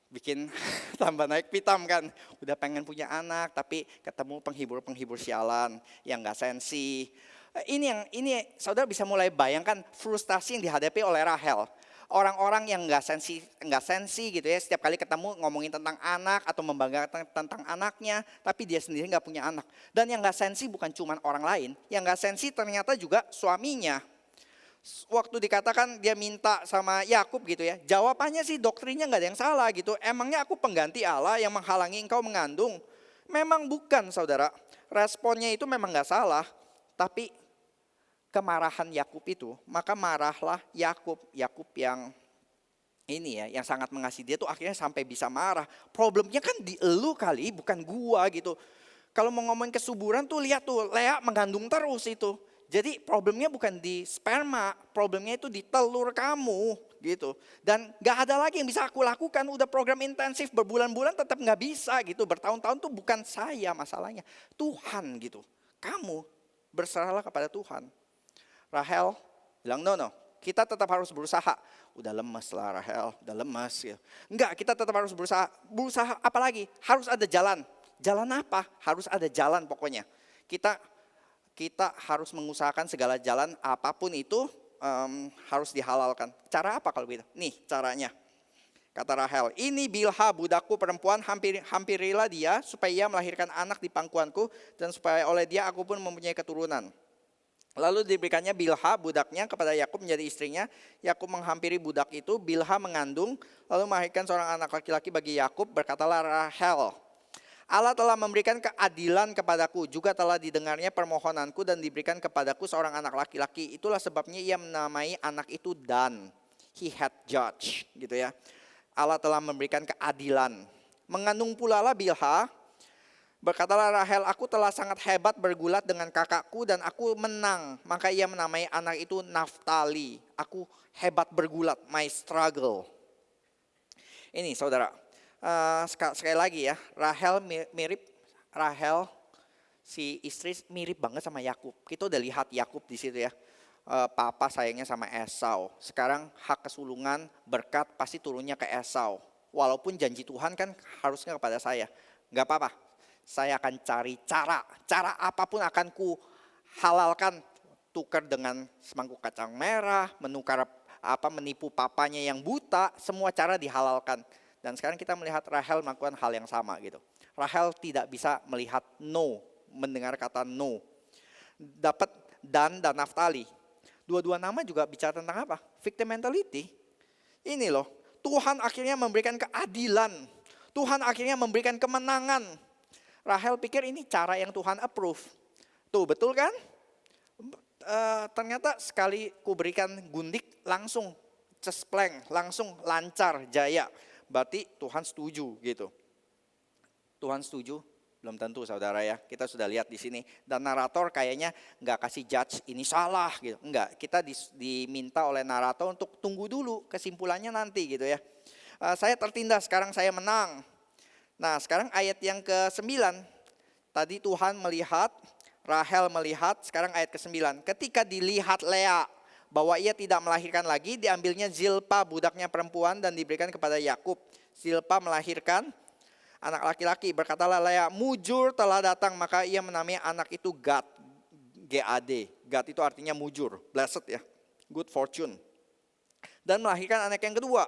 Bikin tambah naik pitam kan, udah pengen punya anak tapi ketemu penghibur sialan yang gak sensi. Ini saudara bisa mulai bayangkan frustasi yang dihadapi oleh Rahel. Orang-orang yang gak sensi gitu ya, setiap kali ketemu ngomongin tentang anak atau membanggakan tentang anaknya, tapi dia sendiri gak punya anak. Dan yang gak sensi bukan cuma orang lain, yang gak sensi ternyata juga suaminya. Waktu dikatakan dia minta sama Yakub gitu ya, jawabannya sih doktrinnya nggak ada yang salah gitu. Emangnya aku pengganti Allah yang menghalangi engkau mengandung? Memang bukan saudara. Responnya itu memang nggak salah, tapi kemarahan Yakub itu, maka marahlah Yakub yang ini ya, yang sangat mengasihi dia tuh akhirnya sampai bisa marah. Problemnya kan di elu kali, bukan gua gitu. Kalau mau ngomongin kesuburan tuh lihat tuh, Lea mengandung terus itu. Jadi problemnya bukan di sperma, problemnya itu di telur kamu gitu. Dan gak ada lagi yang bisa aku lakukan, udah program intensif berbulan-bulan tetap gak bisa gitu. Bertahun-tahun tuh bukan saya masalahnya, Tuhan gitu. Kamu berserahlah kepada Tuhan. Rahel bilang no, kita tetap harus berusaha. Udah lemes lah Rahel, udah lemes gitu. Enggak, kita tetap harus berusaha. Berusaha apa lagi? Harus ada jalan. Jalan apa? Harus ada jalan pokoknya. Kita harus mengusahakan segala jalan apapun itu harus dihalalkan. Cara apa kalau begitu? Nih caranya. Kata Rahel, ini Bilha budakku perempuan, hampirilah dia supaya ia melahirkan anak di pangkuanku dan supaya oleh dia aku pun mempunyai keturunan. Lalu diberikannya Bilha budaknya kepada Yakub menjadi istrinya. Yakub menghampiri budak itu, Bilha mengandung lalu melahirkan seorang anak laki-laki bagi Yakub. Berkatalah Rahel, Allah telah memberikan keadilan kepadaku, juga telah didengarnya permohonanku dan diberikan kepadaku seorang anak laki-laki. Itulah sebabnya ia menamai anak itu Dan. He had judge, gitu ya. Allah telah memberikan keadilan. Mengandung pula lah Bilha. Berkatalah Rahel, aku telah sangat hebat bergulat dengan kakakku dan aku menang. Maka ia menamai anak itu Naftali. Aku hebat bergulat, my struggle. Ini saudara, sekali lagi ya, Rahel si istri mirip banget sama Yakub. Kita udah lihat Yakub di situ ya. Papa sayangnya sama Esau. Sekarang hak kesulungan berkat pasti turunnya ke Esau. Walaupun janji Tuhan kan harusnya kepada saya. Enggak apa-apa. Saya akan cari cara apapun akan ku halalkan. Tukar dengan semangkuk kacang merah, menipu papanya yang buta, semua cara dihalalkan. Dan sekarang kita melihat Rahel melakukan hal yang sama gitu. Rahel tidak bisa melihat no, mendengar kata no. Dapat Dan Naftali. Dua-dua nama juga bicara tentang apa? Victim mentality. Ini loh, Tuhan akhirnya memberikan keadilan. Tuhan akhirnya memberikan kemenangan. Rahel pikir ini cara yang Tuhan approve. Tuh betul kan? Ternyata sekali ku berikan gundik langsung cespleng, langsung lancar, jaya. Berarti Tuhan setuju gitu. Tuhan setuju? Belum tentu saudara ya, kita sudah lihat di sini. Dan narator kayaknya nggak kasih judge ini salah gitu. Enggak, kita diminta oleh narator untuk tunggu dulu kesimpulannya nanti gitu ya. Saya tertindas, sekarang saya menang. Nah sekarang ayat yang ke-9. Tadi Tuhan melihat, Rahel melihat, sekarang ayat ke-9. Ketika dilihat Lea bahwa ia tidak melahirkan lagi, diambilnya Zilpa budaknya perempuan dan diberikan kepada Yakub. Zilpa melahirkan anak laki-laki. Berkatalah Lea, mujur telah datang, maka ia menamai anak itu Gad. G-A-D. Gad itu artinya mujur, blessed ya, good fortune. Dan melahirkan anak yang kedua,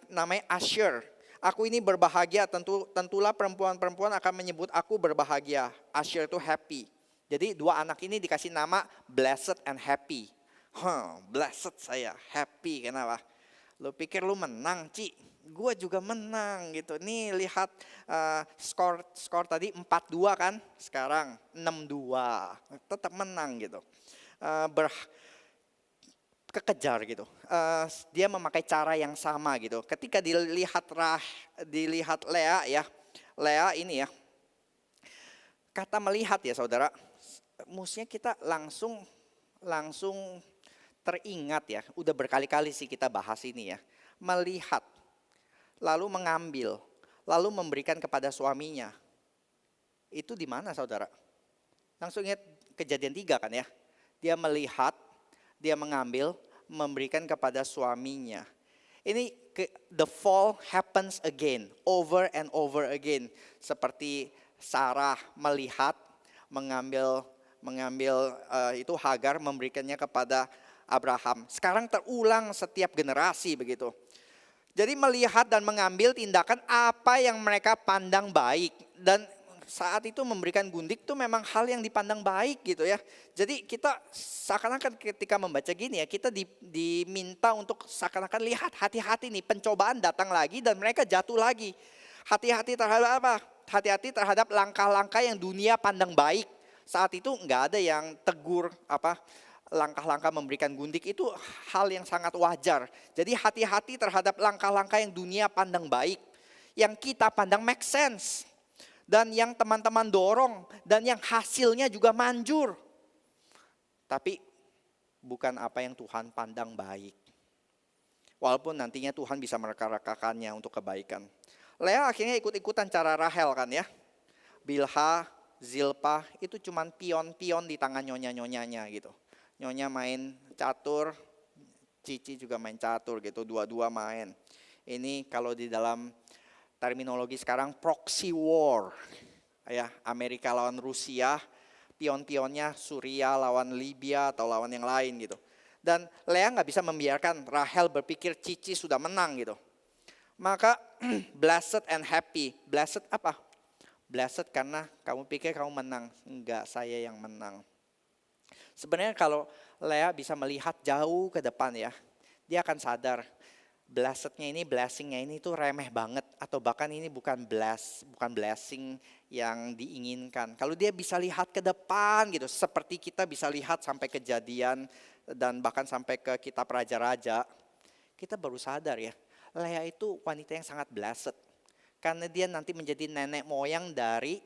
namanya Asher. Aku ini berbahagia, tentulah perempuan-perempuan akan menyebut aku berbahagia. Asher itu happy. Jadi dua anak ini dikasih nama blessed and happy. Blessed saya, happy, kenapa? Lu pikir lu menang, Ci? Gue juga menang gitu. Nih lihat skor tadi 4-2 kan, sekarang 6-2. Tetap menang gitu. Kekejar gitu. Dia memakai cara yang sama gitu. Ketika dilihat Lea ya. Lea ini ya. Kata melihat ya saudara. Mestinya kita langsung teringat ya. Udah berkali-kali sih kita bahas ini ya. Melihat. Lalu mengambil, lalu memberikan kepada suaminya. Itu di mana saudara? Langsung ingat Kejadian 3 kan ya. Dia melihat, dia mengambil, memberikan kepada suaminya. Ini the fall happens again, over and over again. Seperti Sarah melihat, mengambil itu Hagar, memberikannya kepada Abraham. Sekarang terulang setiap generasi begitu. Jadi melihat dan mengambil tindakan apa yang mereka pandang baik. Dan saat itu memberikan gundik itu memang hal yang dipandang baik gitu ya. Jadi kita seakan-akan ketika membaca gini ya, kita diminta untuk seakan-akan lihat hati-hati nih, pencobaan datang lagi dan mereka jatuh lagi. Hati-hati terhadap apa? Hati-hati terhadap langkah-langkah yang dunia pandang baik. Saat itu nggak ada yang tegur langkah-langkah memberikan gundik, itu hal yang sangat wajar. Jadi hati-hati terhadap langkah-langkah yang dunia pandang baik. Yang kita pandang make sense. Dan yang teman-teman dorong. Dan yang hasilnya juga manjur. Tapi bukan apa yang Tuhan pandang baik. Walaupun nantinya Tuhan bisa mereka-rekakannya untuk kebaikan. Lea akhirnya ikut-ikutan cara Rahel kan ya. Bilha, Zilpa itu cuman pion-pion di tangan nyonya-nyonyanya gitu. Nyonya main catur, Cici juga main catur gitu, dua-dua main. Ini kalau di dalam terminologi sekarang proxy war. Ya, Amerika lawan Rusia, pion-pionnya Suria lawan Libya atau lawan yang lain gitu. Dan Lea nggak bisa membiarkan Rahel berpikir Cici sudah menang gitu. Maka blessed and happy. Blessed apa? Blessed karena kamu pikir kamu menang. Enggak, saya yang menang. Sebenarnya kalau Lea bisa melihat jauh ke depan ya, dia akan sadar blessednya ini, blessingnya ini tuh remeh banget. Atau bahkan ini bukan blessing yang diinginkan. Kalau dia bisa lihat ke depan gitu, seperti kita bisa lihat sampai kejadian dan bahkan sampai ke kitab raja-raja, kita baru sadar ya, Lea itu wanita yang sangat blessed. Karena dia nanti menjadi nenek moyang dari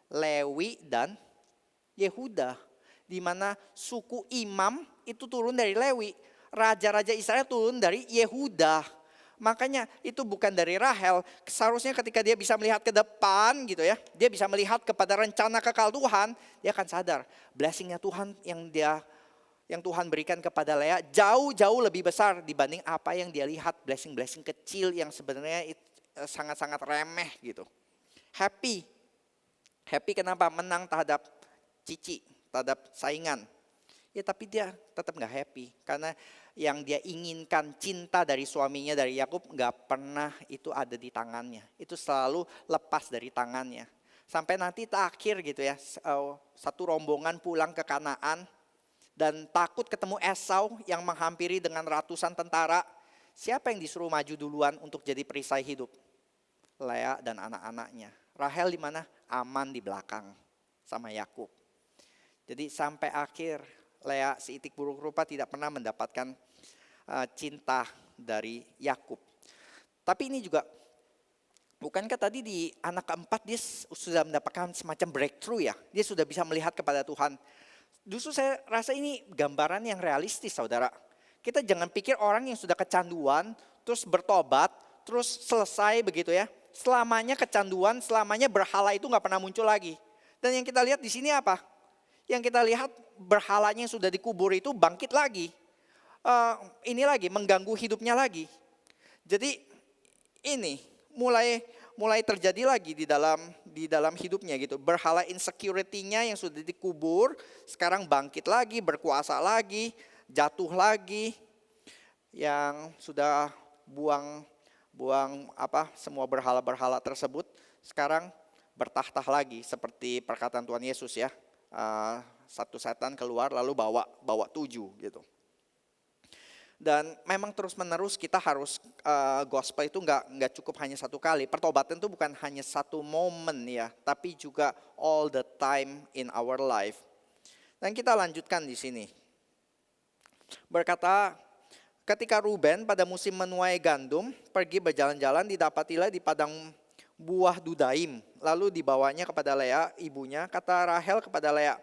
Lewi dan Yehuda. Di mana suku Imam itu turun dari Lewi. Raja-raja Israel turun dari Yehuda. Makanya itu bukan dari Rahel. Seharusnya ketika dia bisa melihat ke depan gitu ya. Dia bisa melihat kepada rencana kekal Tuhan. Dia akan sadar blessingnya Tuhan yang Tuhan berikan kepada Lea jauh-jauh lebih besar dibanding apa yang dia lihat. Blessing-blessing kecil yang sebenarnya sangat-sangat remeh gitu. Happy kenapa? Menang terhadap Cici, terhadap saingan. Ya tapi dia tetap gak happy. Karena yang dia inginkan, cinta dari suaminya, dari Yakub gak pernah itu ada di tangannya. Itu selalu lepas dari tangannya. Sampai nanti terakhir gitu ya, satu rombongan pulang ke Kanaan. Dan takut ketemu Esau yang menghampiri dengan ratusan tentara. Siapa yang disuruh maju duluan untuk jadi perisai hidup? Lea dan anak-anaknya. Rahel di mana? Aman di belakang sama Yakub. Jadi sampai akhir Lea si itik buruk rupa tidak pernah mendapatkan cinta dari Yakub. Tapi ini juga, bukankah tadi di anak keempat dia sudah mendapatkan semacam breakthrough ya? Dia sudah bisa melihat kepada Tuhan. Justru saya rasa ini gambaran yang realistis saudara. Kita jangan pikir orang yang sudah kecanduan, terus bertobat, terus selesai begitu ya. Selamanya kecanduan, selamanya berhala itu gak pernah muncul lagi. Dan yang kita lihat di sini apa? Yang kita lihat berhalanya yang sudah dikubur itu bangkit lagi. Ini lagi mengganggu hidupnya lagi. Jadi ini mulai terjadi lagi di dalam hidupnya gitu. Berhala insecurity-nya yang sudah dikubur sekarang bangkit lagi, berkuasa lagi, jatuh lagi. Yang sudah buang semua berhala-berhala tersebut sekarang bertahta lagi seperti perkataan Tuhan Yesus ya. Satu setan keluar lalu bawa 7 gitu. Dan memang terus menerus kita harus gospel itu nggak cukup hanya satu kali. Pertobatan itu bukan hanya satu momen ya, tapi juga all the time in our life. Dan kita lanjutkan di sini. Berkata, ketika Ruben pada musim menuai gandum pergi berjalan-jalan, didapatilah di padang buah dudaim. Lalu dibawanya kepada Lea ibunya. Kata Rahel kepada Lea,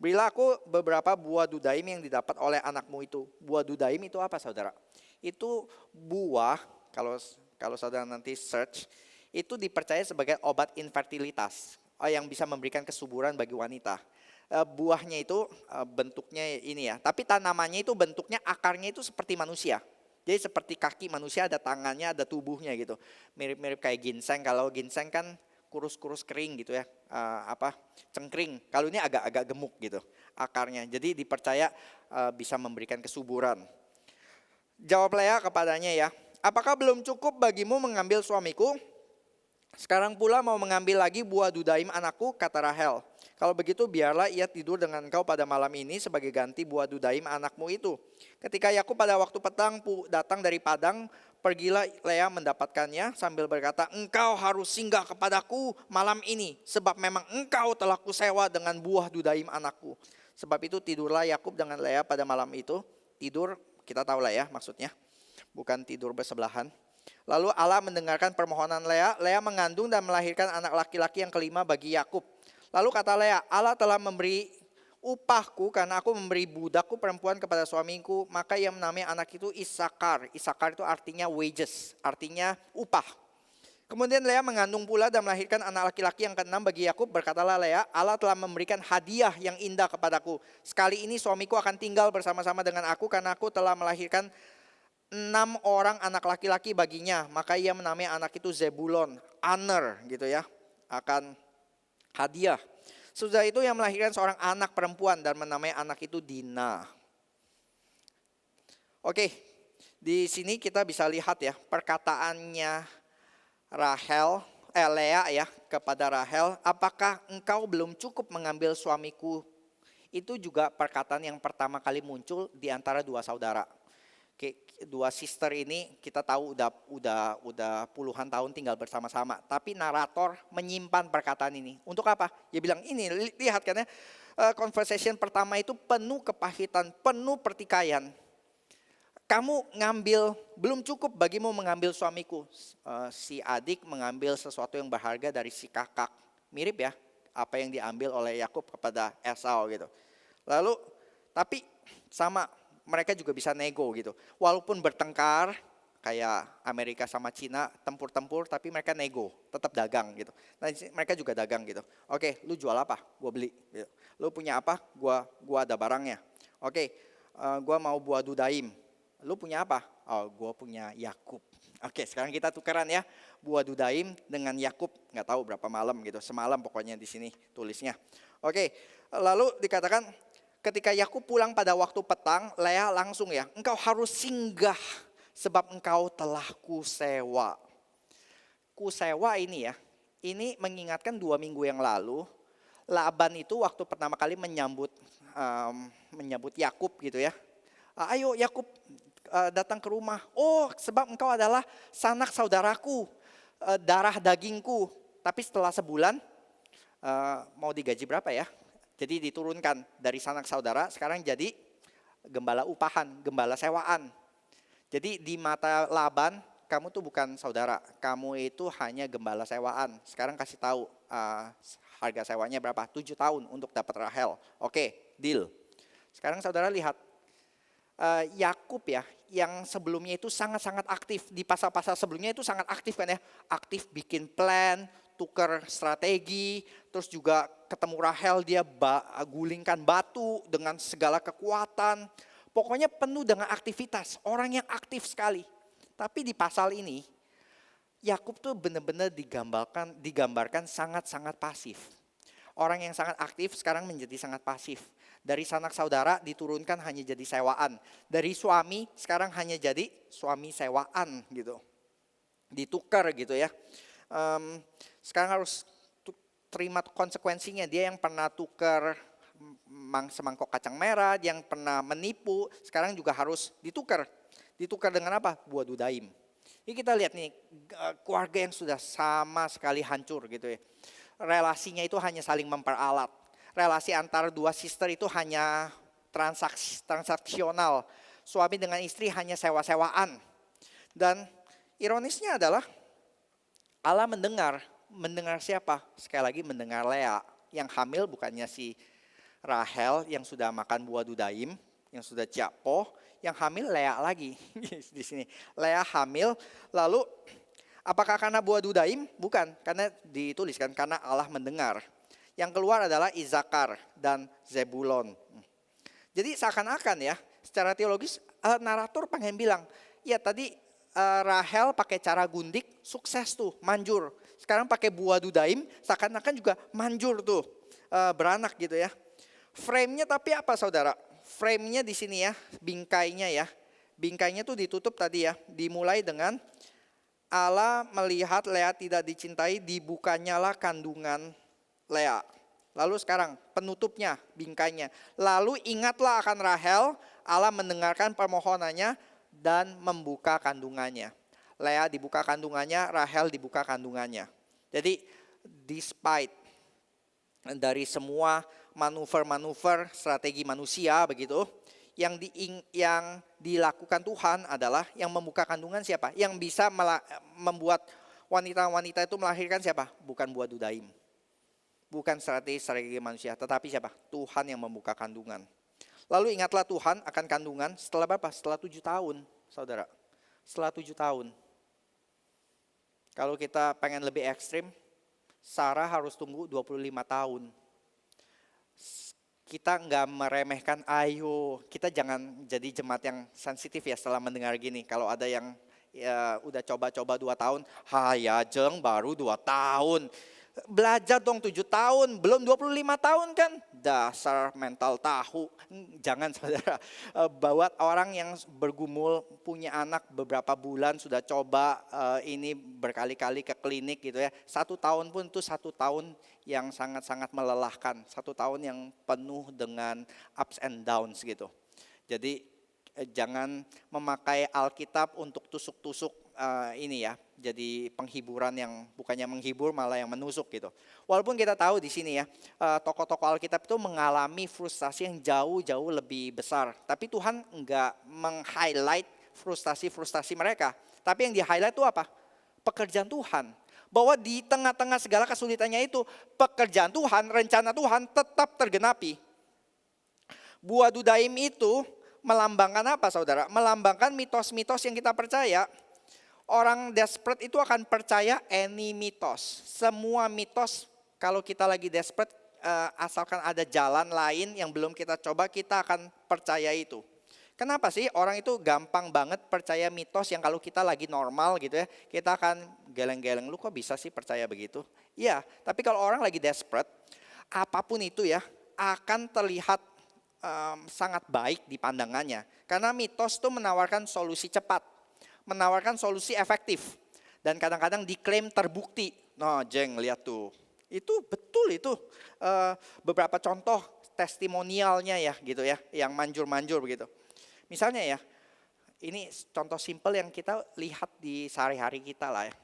berilah aku beberapa buah dudaim yang didapat oleh anakmu itu. Buah dudaim itu apa saudara? Itu buah, kalau saudara nanti search, itu dipercaya sebagai obat infertilitas yang bisa memberikan kesuburan bagi wanita. Buahnya itu bentuknya ini ya, tapi tanamannya itu bentuknya, akarnya itu seperti manusia. Jadi seperti kaki manusia, ada tangannya, ada tubuhnya gitu. Mirip-mirip kayak ginseng. Kalau ginseng kan kurus-kurus kering gitu ya, cengkring. Kalau ini agak gemuk gitu akarnya. Jadi dipercaya bisa memberikan kesuburan. Jawab Lea kepadanya ya, apakah belum cukup bagimu mengambil suamiku? Sekarang pula mau mengambil lagi buah dudaim anakku, kata Rahel. Kalau begitu biarlah ia tidur dengan engkau pada malam ini sebagai ganti buah dudaim anakmu itu. Ketika Yakub pada waktu petang datang dari padang, pergilah Lea mendapatkannya sambil berkata, engkau harus singgah kepadaku malam ini, sebab memang engkau telah kusewa dengan buah dudaim anakku. Sebab itu tidurlah Yakub dengan Lea pada malam itu. Tidur, kita tahu lah ya maksudnya, bukan tidur bersebelahan. Lalu Allah mendengarkan permohonan Lea. Lea mengandung dan melahirkan anak laki-laki yang kelima bagi Yakub. Lalu kata Lea, Allah telah memberi upahku karena aku memberi budakku perempuan kepada suamiku. Maka ia menamai anak itu Isakar. Isakar itu artinya wages, artinya upah. Kemudian Lea mengandung pula dan melahirkan anak laki-laki yang keenam bagi Yakub. Berkatalah Lea, Allah telah memberikan hadiah yang indah kepadaku. Sekali ini suamiku akan tinggal bersama-sama dengan aku karena aku telah melahirkan 6 orang anak laki-laki baginya, maka ia menamai anak itu Zebulon, honor gitu ya, akan hadiah. Sudah itu yang melahirkan seorang anak perempuan dan menamai anak itu Dina. Oke, di sini kita bisa lihat ya perkataannya Lea ya kepada Rahel, apakah engkau belum cukup mengambil suamiku? Itu juga perkataan yang pertama kali muncul di antara dua saudara. Dua sister ini kita tahu udah puluhan tahun tinggal bersama-sama, tapi narator menyimpan perkataan ini. Untuk apa? Dia bilang ini, lihat kan ya, conversation pertama itu penuh kepahitan, penuh pertikaian. Kamu ngambil, belum cukup bagimu mengambil suamiku. Si adik mengambil sesuatu yang berharga dari si kakak. Mirip ya, apa yang diambil oleh Yakub kepada Esau gitu. Lalu, tapi sama, mereka juga bisa nego gitu. Walaupun bertengkar, kayak Amerika sama Cina, tempur-tempur, tapi mereka nego, tetap dagang gitu. Nah, mereka juga dagang gitu. Oke, lu jual apa? Gua beli. Gitu. Lu punya apa? Gua ada barangnya. Oke, gua mau buah dudaim. Lu punya apa? Oh, gue punya Yakub. Oke, sekarang kita tukeran ya. Buah dudaim dengan Yakub. Nggak tahu berapa malam gitu. Semalam pokoknya di sini tulisnya. Oke, lalu dikatakan ketika Yakub pulang pada waktu petang, Lea langsung ya, engkau harus singgah sebab engkau telah kusewa. Kusewa ini ya, ini mengingatkan 2 minggu yang lalu, Laban itu waktu pertama kali menyambut Yakub gitu ya. Ayo Yakub datang ke rumah. Oh, sebab engkau adalah sanak saudaraku, darah dagingku. Tapi setelah sebulan, mau digaji berapa ya? Jadi diturunkan dari sanak saudara, sekarang jadi gembala upahan, gembala sewaan. Jadi di mata Laban, kamu tuh bukan saudara, kamu itu hanya gembala sewaan. Sekarang kasih tahu harga sewanya berapa? 7 tahun untuk dapat Rahel. Oke, deal. Sekarang saudara lihat. Yakub ya, yang sebelumnya itu sangat-sangat aktif di pasal-pasal sebelumnya itu sangat aktif kan ya, aktif bikin plan, tukar strategi, terus juga ketemu Rahel dia gulingkan batu dengan segala kekuatan, pokoknya penuh dengan aktivitas, orang yang aktif sekali. Tapi di pasal ini Yakub tuh benar-benar digambarkan sangat-sangat pasif. Orang yang sangat aktif sekarang menjadi sangat pasif. Dari sanak saudara diturunkan hanya jadi sewaan. Dari suami sekarang hanya jadi suami sewaan gitu. Ditukar gitu ya. Sekarang harus terima konsekuensinya. Dia yang pernah tukar semangkok kacang merah, yang pernah menipu, sekarang juga harus ditukar. Ditukar dengan apa? Buah dudaim. Ini kita lihat nih, keluarga yang sudah sama sekali hancur gitu ya. Relasinya itu hanya saling memperalat. Relasi antara dua sister itu hanya transaksional. Suami dengan istri hanya sewa-sewaan. Dan ironisnya adalah Allah mendengar siapa? Sekali lagi mendengar Lea. Yang hamil bukannya si Rahel yang sudah makan buah dudaim, yang sudah ciapoh, yang hamil Lea lagi di sini. Lea hamil, lalu apakah karena buah dudaim? Bukan, karena dituliskan karena Allah mendengar. Yang keluar adalah Isakar dan Zebulon. Jadi seakan-akan ya, secara teologis narator pengen bilang, ya tadi Rahel pakai cara gundik, sukses tuh, manjur. Sekarang pakai buah dudaim, seakan-akan juga manjur tuh, beranak gitu ya. Frame-nya tapi apa saudara? Frame-nya di sini ya, bingkainya ya. Bingkainya tuh ditutup tadi ya, dimulai dengan Allah melihat Lea tidak dicintai, dibukanyalah kandungan Lea. Lalu sekarang penutupnya, bingkainya. Lalu ingatlah akan Rahel, Allah mendengarkan permohonannya dan membuka kandungannya. Lea dibuka kandungannya, Rahel dibuka kandungannya. Jadi despite dari semua manuver-manuver strategi manusia begitu, yang dilakukan Tuhan adalah yang membuka kandungan siapa? Yang bisa membuat wanita-wanita itu melahirkan siapa? Bukan buah dudaim. Bukan strategi manusia, tetapi siapa? Tuhan yang membuka kandungan. Lalu ingatlah Tuhan akan kandungan setelah berapa? Setelah 7 tahun, saudara. Setelah 7 tahun. Kalau kita pengen lebih ekstrim, Sarah harus tunggu 25 tahun. kita nggak meremehkan, ayo kita jangan jadi jemaat yang sensitif ya setelah mendengar gini. Kalau ada yang ya, udah coba-coba 2 tahun, ya jeng baru 2 tahun. Belajar dong 7 tahun, belum 25 tahun kan. Dasar mental tahu. Jangan saudara, bawa orang yang bergumul, punya anak beberapa bulan, sudah coba ini berkali-kali ke klinik gitu ya. 1 tahun pun itu 1 tahun yang sangat-sangat melelahkan. 1 tahun yang penuh dengan ups and downs gitu. Jadi jangan memakai Alkitab untuk tusuk-tusuk ini ya, jadi penghiburan yang bukannya menghibur malah yang menusuk gitu. Walaupun kita tahu di sini ya, tokoh-tokoh Alkitab itu mengalami frustasi yang jauh-jauh lebih besar. Tapi Tuhan enggak meng-highlight frustasi-frustasi mereka. Tapi yang di-highlight itu apa? Pekerjaan Tuhan. Bahwa di tengah-tengah segala kesulitannya itu, pekerjaan Tuhan, rencana Tuhan tetap tergenapi. Buah dudaim itu melambangkan apa saudara? Melambangkan mitos-mitos yang kita percaya. Orang desperate itu akan percaya any mitos. Semua mitos kalau kita lagi desperate, asalkan ada jalan lain yang belum kita coba, kita akan percaya itu. Kenapa sih orang itu gampang banget percaya mitos yang kalau kita lagi normal gitu ya, kita akan geleng-geleng, lu kok bisa sih percaya begitu? Iya, tapi kalau orang lagi desperate, apapun itu ya akan terlihat sangat baik di pandangannya. Karena mitos itu menawarkan solusi cepat, menawarkan solusi efektif, dan kadang-kadang diklaim terbukti. Nah jeng lihat tuh, itu betul itu beberapa contoh testimonialnya ya gitu ya, yang manjur-manjur begitu. Misalnya ya, ini contoh simpel yang kita lihat di sehari-hari kita lah ya.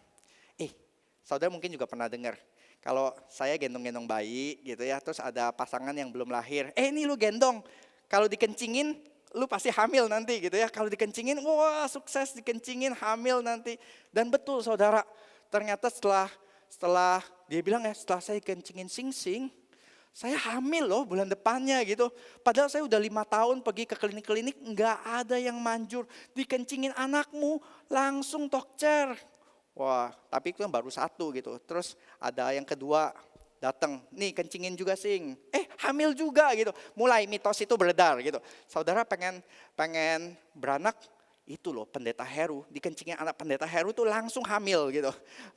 Saudara mungkin juga pernah dengar, kalau saya gendong-gendong bayi gitu ya, terus ada pasangan yang belum lahir, ini lu gendong, kalau dikencingin lu pasti hamil nanti gitu ya. Kalau dikencingin, wah sukses dikencingin, hamil nanti. Dan betul saudara, ternyata setelah dia bilang ya, setelah saya kencingin sing-sing, saya hamil loh bulan depannya gitu. Padahal saya udah 5 tahun pergi ke klinik-klinik, nggak ada yang manjur. Dikencingin anakmu, langsung dokter. Wah, tapi itu kan baru 1 gitu. Terus ada yang kedua datang, nih kencingin juga sing, hamil juga gitu. Mulai mitos itu beredar gitu. Saudara pengen beranak, itu loh pendeta Heru, dikencingin anak pendeta Heru tuh langsung hamil gitu.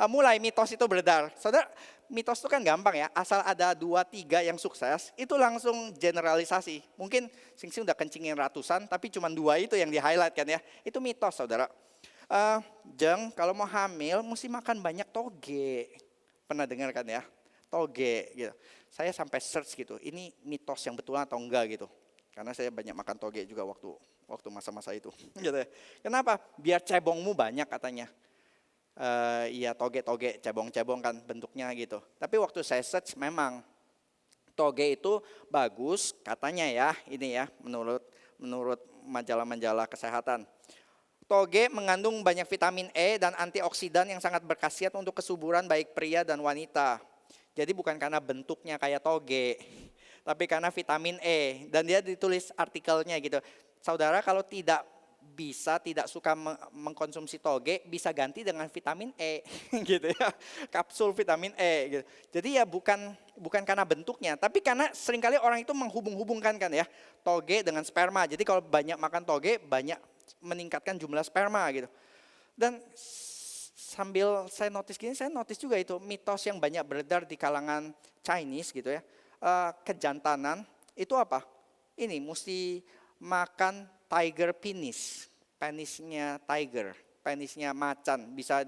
Mulai mitos itu beredar. Saudara, mitos itu kan gampang ya, asal ada 2-3 yang sukses, itu langsung generalisasi. Mungkin sing-sing udah kencingin ratusan, tapi cuma 2 itu yang di highlight kan ya. Itu mitos saudara. Jeng, kalau mau hamil mesti makan banyak toge. Pernah dengar kan ya? Toge gitu. Saya sampai search gitu, ini mitos yang betul atau enggak gitu. Karena saya banyak makan toge juga waktu masa-masa itu. Gitu ya. Kenapa? Biar cebongmu banyak katanya. Iya toge-toge, cebong-cebong kan bentuknya gitu. Tapi waktu saya search memang toge itu bagus katanya ya, ini ya menurut majalah-majalah kesehatan. Toge mengandung banyak vitamin E dan antioksidan yang sangat berkhasiat untuk kesuburan baik pria dan wanita. Jadi bukan karena bentuknya kayak toge, tapi karena vitamin E. Dan dia ditulis artikelnya gitu. Saudara kalau tidak suka mengkonsumsi toge, bisa ganti dengan vitamin E gitu ya. Kapsul vitamin E gitu. Jadi ya bukan karena bentuknya, tapi karena seringkali orang itu menghubung-hubungkan kan ya, toge dengan sperma. Jadi kalau banyak makan toge, banyak meningkatkan jumlah sperma gitu. Dan sambil saya notice gini, saya notice juga itu mitos yang banyak beredar di kalangan Chinese gitu ya. Kejantanan itu apa? Ini mesti makan tiger penis, penisnya tiger, penisnya macan, bisa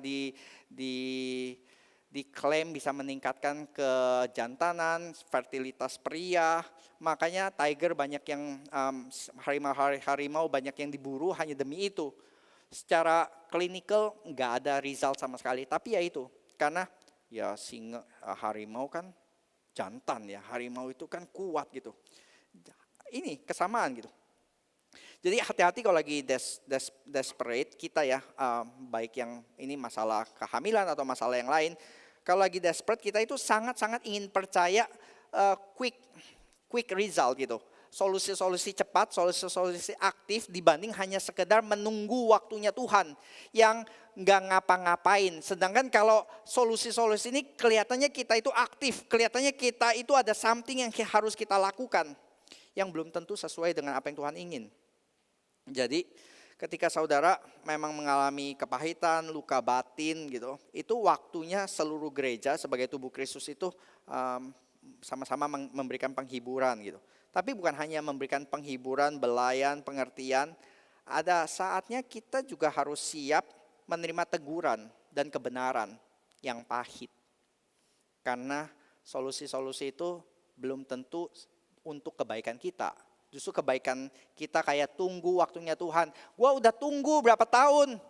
diklaim bisa meningkatkan kejantanan, fertilitas pria. Makanya tiger banyak yang harimau banyak yang diburu hanya demi itu. Secara klinikal nggak ada result sama sekali, tapi ya itu karena ya singa harimau kan jantan ya, harimau itu kan kuat gitu. Ini kesamaan gitu. Jadi hati-hati kalau lagi desperate kita ya, baik yang ini masalah kehamilan atau masalah yang lain. Kalau lagi desperate kita itu sangat-sangat ingin percaya quick result gitu. Solusi-solusi cepat, solusi-solusi aktif dibanding hanya sekedar menunggu waktunya Tuhan yang nggak ngapa-ngapain. Sedangkan kalau solusi-solusi ini kelihatannya kita itu aktif, kelihatannya kita itu ada something yang harus kita lakukan. yang belum tentu sesuai dengan apa yang Tuhan ingin. Jadi ketika saudara memang mengalami kepahitan, luka batin gitu, itu waktunya seluruh gereja sebagai tubuh Kristus itu sama-sama memberikan penghiburan gitu. Tapi bukan hanya memberikan penghiburan, belayan, pengertian, ada saatnya kita juga harus siap menerima teguran dan kebenaran yang pahit. Karena solusi-solusi itu belum tentu untuk kebaikan kita. Justru kebaikan kita kayak tunggu waktunya Tuhan. Gua udah tunggu berapa tahun.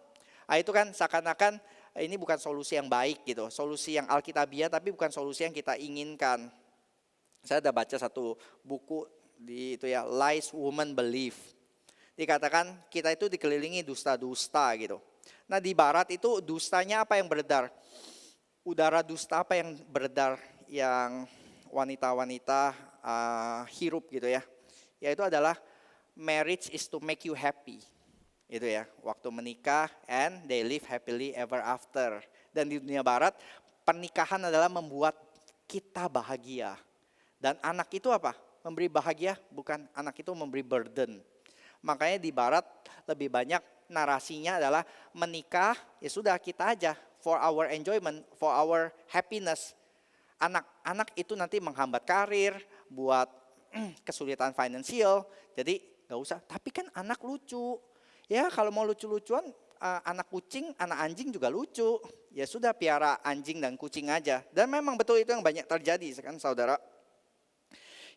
Nah, itu kan seakan-akan ini bukan solusi yang baik gitu. Solusi yang alkitabiah tapi bukan solusi yang kita inginkan. Saya udah baca satu buku di itu ya, Lies Women Believe. Dikatakan kita itu dikelilingi dusta-dusta gitu. Nah di barat itu dustanya apa yang beredar? Udara dusta apa yang beredar yang wanita-wanita hirup gitu ya. Yaitu adalah marriage is to make you happy. Itu ya, waktu menikah and they live happily ever after. Dan di dunia barat, pernikahan adalah membuat kita bahagia. Dan anak itu apa? Memberi bahagia, bukan anak itu memberi burden. Makanya di barat lebih banyak narasinya adalah menikah, ya sudah kita aja for our enjoyment, for our happiness. Anak itu nanti menghambat karir, buat kesulitan finansial, jadi gak usah. Tapi kan anak lucu, ya kalau mau lucu-lucuan anak kucing, anak anjing juga lucu. Ya sudah piara anjing dan kucing aja. Dan memang betul itu yang banyak terjadi kan saudara.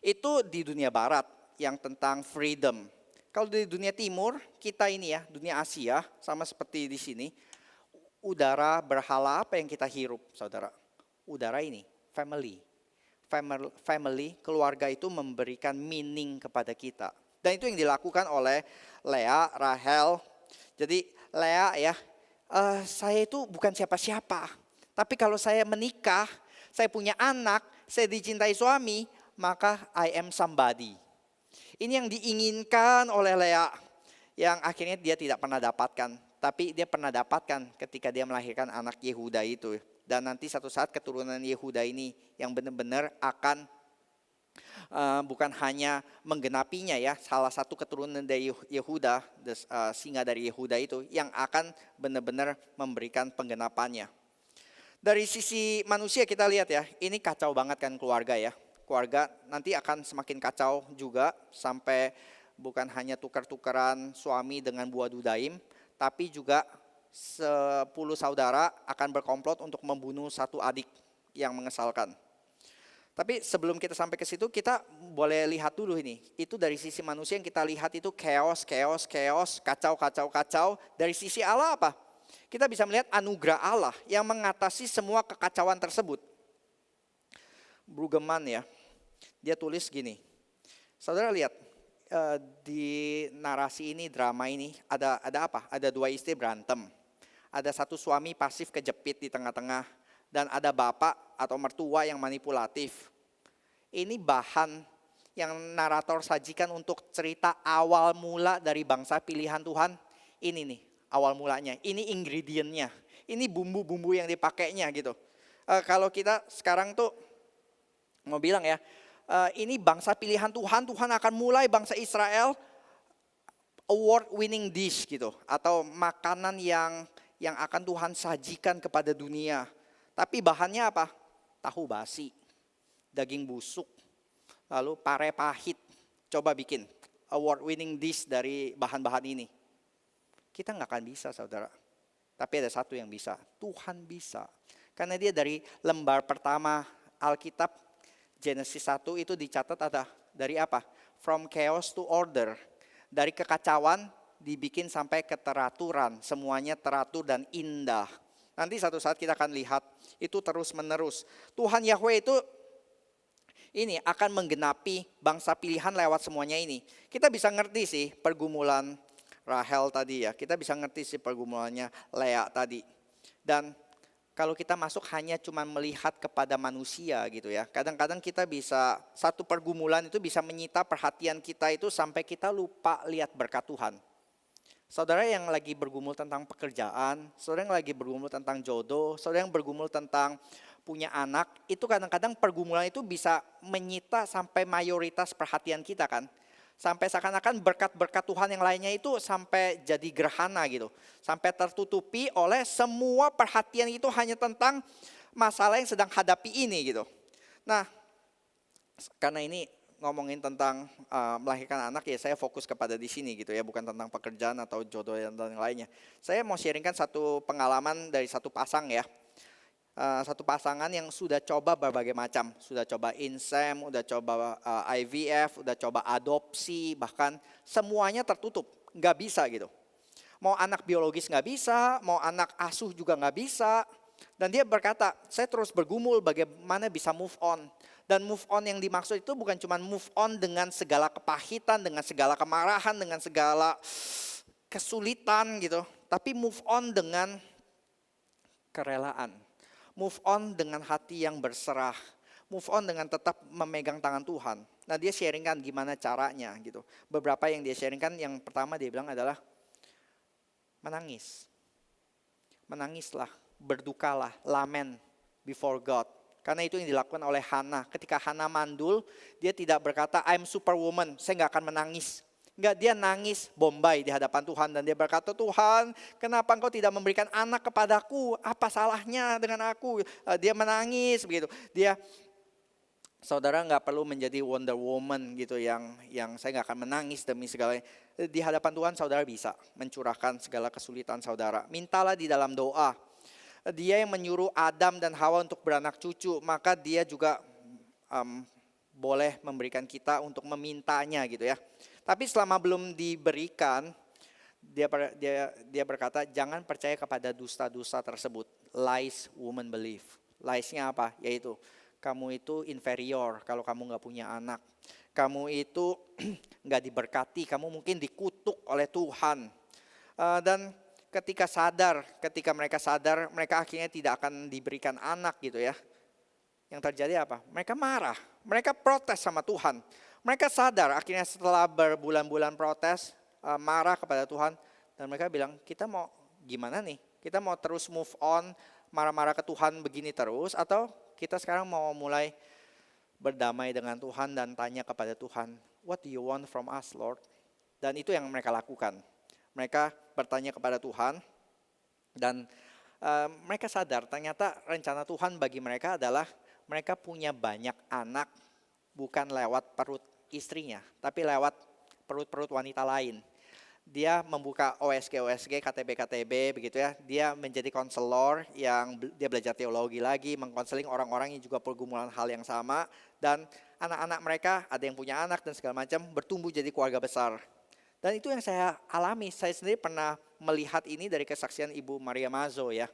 Itu di dunia barat yang tentang freedom. Kalau di dunia timur, kita ini ya, dunia Asia sama seperti di sini. Udara berhala apa yang kita hirup saudara? Udara ini, family, keluarga itu memberikan meaning kepada kita. Dan itu yang dilakukan oleh Lea, Rahel. Jadi Lea ya, saya itu bukan siapa-siapa. Tapi kalau saya menikah, saya punya anak, saya dicintai suami, maka I am somebody. Ini yang diinginkan oleh Lea, yang akhirnya dia tidak pernah dapatkan. Tapi dia pernah dapatkan ketika dia melahirkan anak Yehuda itu. Dan nanti satu saat keturunan Yehuda ini yang benar-benar akan bukan hanya menggenapinya ya, salah satu keturunan dari Yehuda, singa dari Yehuda itu yang akan benar-benar memberikan penggenapannya. Dari sisi manusia kita lihat ya, ini kacau banget kan keluarga ya. Keluarga nanti akan semakin kacau juga sampai bukan hanya tukar-tukaran suami dengan buah dudaim, tapi juga 10 saudara akan berkomplot untuk membunuh satu adik yang mengesalkan. Tapi sebelum kita sampai ke situ, kita boleh lihat dulu ini. Itu dari sisi manusia yang kita lihat itu chaos, kacau. Dari sisi Allah apa? Kita bisa melihat anugerah Allah yang mengatasi semua kekacauan tersebut. Brueggemann ya, dia tulis gini. Saudara lihat di narasi ini, drama ini ada apa? Ada dua istri berantem. Ada satu suami pasif kejepit di tengah-tengah. Dan ada bapak atau mertua yang manipulatif. Ini bahan yang narator sajikan untuk cerita awal mula dari bangsa pilihan Tuhan. Ini nih awal mulanya, ini ingredientnya. Ini bumbu-bumbu yang dipakainya gitu. Kalau kita sekarang tuh mau bilang ya, ini bangsa pilihan Tuhan, Tuhan akan mulai bangsa Israel award winning dish gitu. Atau makanan yang akan Tuhan sajikan kepada dunia. Tapi bahannya apa? Tahu basi, daging busuk, lalu pare pahit. Coba bikin award winning dish dari bahan-bahan ini. Kita nggak akan bisa saudara. Tapi ada satu yang bisa, Tuhan bisa. Karena dia dari lembar pertama Alkitab, Genesis 1 itu dicatat ada dari apa? From chaos to order. Dari kekacauan dibikin sampai keteraturan, semuanya teratur dan indah. Nanti satu saat kita akan lihat itu terus menerus. Tuhan Yahweh itu ini akan menggenapi bangsa pilihan lewat semuanya ini. Kita bisa ngerti sih pergumulan Rahel tadi ya. Kita bisa ngerti sih pergumulannya Lea tadi. Dan kalau kita masuk hanya cuma melihat kepada manusia gitu ya. Kadang-kadang kita bisa, satu pergumulan itu bisa menyita perhatian kita itu sampai kita lupa lihat berkat Tuhan. Saudara yang lagi bergumul tentang pekerjaan, saudara yang lagi bergumul tentang jodoh, saudara yang bergumul tentang punya anak, itu kadang-kadang pergumulan itu bisa menyita sampai mayoritas perhatian kita kan. Sampai seakan-akan berkat-berkat Tuhan yang lainnya itu sampai jadi gerhana gitu. Sampai tertutupi oleh semua perhatian itu hanya tentang masalah yang sedang hadapi ini gitu. Nah, karena ini ngomongin tentang melahirkan anak ya, saya fokus kepada di sini gitu ya, bukan tentang pekerjaan atau jodoh dan yang lainnya. Saya mau sharingkan satu pengalaman dari satu pasang ya. Satu pasangan yang sudah coba berbagai macam, sudah coba insem, udah coba IVF, udah coba adopsi, bahkan semuanya tertutup, nggak bisa gitu. Mau anak biologis nggak bisa, mau anak asuh juga nggak bisa. Dan dia berkata, saya terus bergumul bagaimana bisa move on. Dan move on yang dimaksud itu bukan cuma move on dengan segala kepahitan, dengan segala kemarahan, dengan segala kesulitan gitu. Tapi move on dengan kerelaan. Move on dengan hati yang berserah. Move on dengan tetap memegang tangan Tuhan. Nah, dia sharingkan gimana caranya gitu. Beberapa yang dia sharingkan, yang pertama dia bilang adalah menangis. Menangislah, berdukalah, lamen before God. Karena itu yang dilakukan oleh Hana. Ketika Hana mandul, dia tidak berkata, I'm superwoman, saya gak akan menangis. Enggak, dia nangis bombay di hadapan Tuhan. Dan dia berkata, Tuhan, kenapa engkau tidak memberikan anak kepadaku? Apa salahnya dengan aku? Dia menangis begitu. Saudara nggak perlu menjadi Wonder Woman gitu yang saya nggak akan menangis demi segala. Di hadapan Tuhan saudara bisa mencurahkan segala kesulitan saudara. Mintalah di dalam doa. Dia yang menyuruh Adam dan Hawa untuk beranak cucu, maka dia juga boleh memberikan kita untuk memintanya gitu ya. Tapi selama belum diberikan, dia berkata jangan percaya kepada dusta-dusta tersebut. Lies woman believe. Lies-nya apa? Yaitu kamu itu inferior kalau kamu nggak punya anak. Kamu itu nggak diberkati, kamu mungkin dikutuk oleh Tuhan. Dan ketika mereka sadar, mereka akhirnya tidak akan diberikan anak gitu ya. Yang terjadi apa? Mereka marah, mereka protes sama Tuhan. Mereka sadar akhirnya setelah berbulan-bulan protes, marah kepada Tuhan. Dan mereka bilang, kita mau gimana nih? Kita mau terus move on, marah-marah ke Tuhan begini terus, atau kita sekarang mau mulai berdamai dengan Tuhan dan tanya kepada Tuhan, what do you want from us, Lord? Dan itu yang mereka lakukan. Mereka bertanya kepada Tuhan dan mereka sadar ternyata rencana Tuhan bagi mereka adalah mereka punya banyak anak bukan lewat perut istrinya, tapi lewat perut-perut wanita lain. Dia membuka OSG, KTB begitu ya. Dia menjadi konselor yang dia belajar teologi lagi, mengkonseling orang-orang yang juga pergumulan hal yang sama. Dan anak-anak mereka ada yang punya anak dan segala macam bertumbuh jadi keluarga besar. Dan itu yang saya alami, saya sendiri pernah melihat ini dari kesaksian Ibu Maria Mazo ya.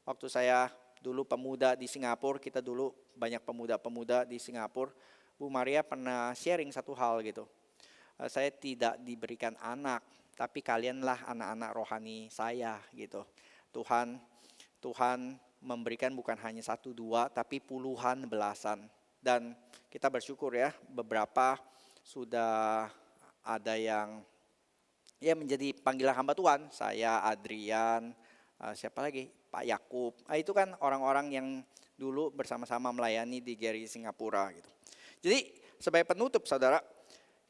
Waktu saya dulu pemuda di Singapura, kita dulu banyak pemuda-pemuda di Singapura. Bu Maria pernah sharing satu hal gitu. Saya tidak diberikan anak, tapi kalianlah anak-anak rohani saya gitu. Tuhan memberikan bukan hanya 1, 2, tapi puluhan, belasan. Dan kita bersyukur ya, beberapa sudah ada yang ya menjadi panggilan hamba Tuhan. Saya, Adrian, siapa lagi? Pak Yakub. Itu kan orang-orang yang dulu bersama-sama melayani di GRI Singapura gitu. Jadi sebagai penutup saudara,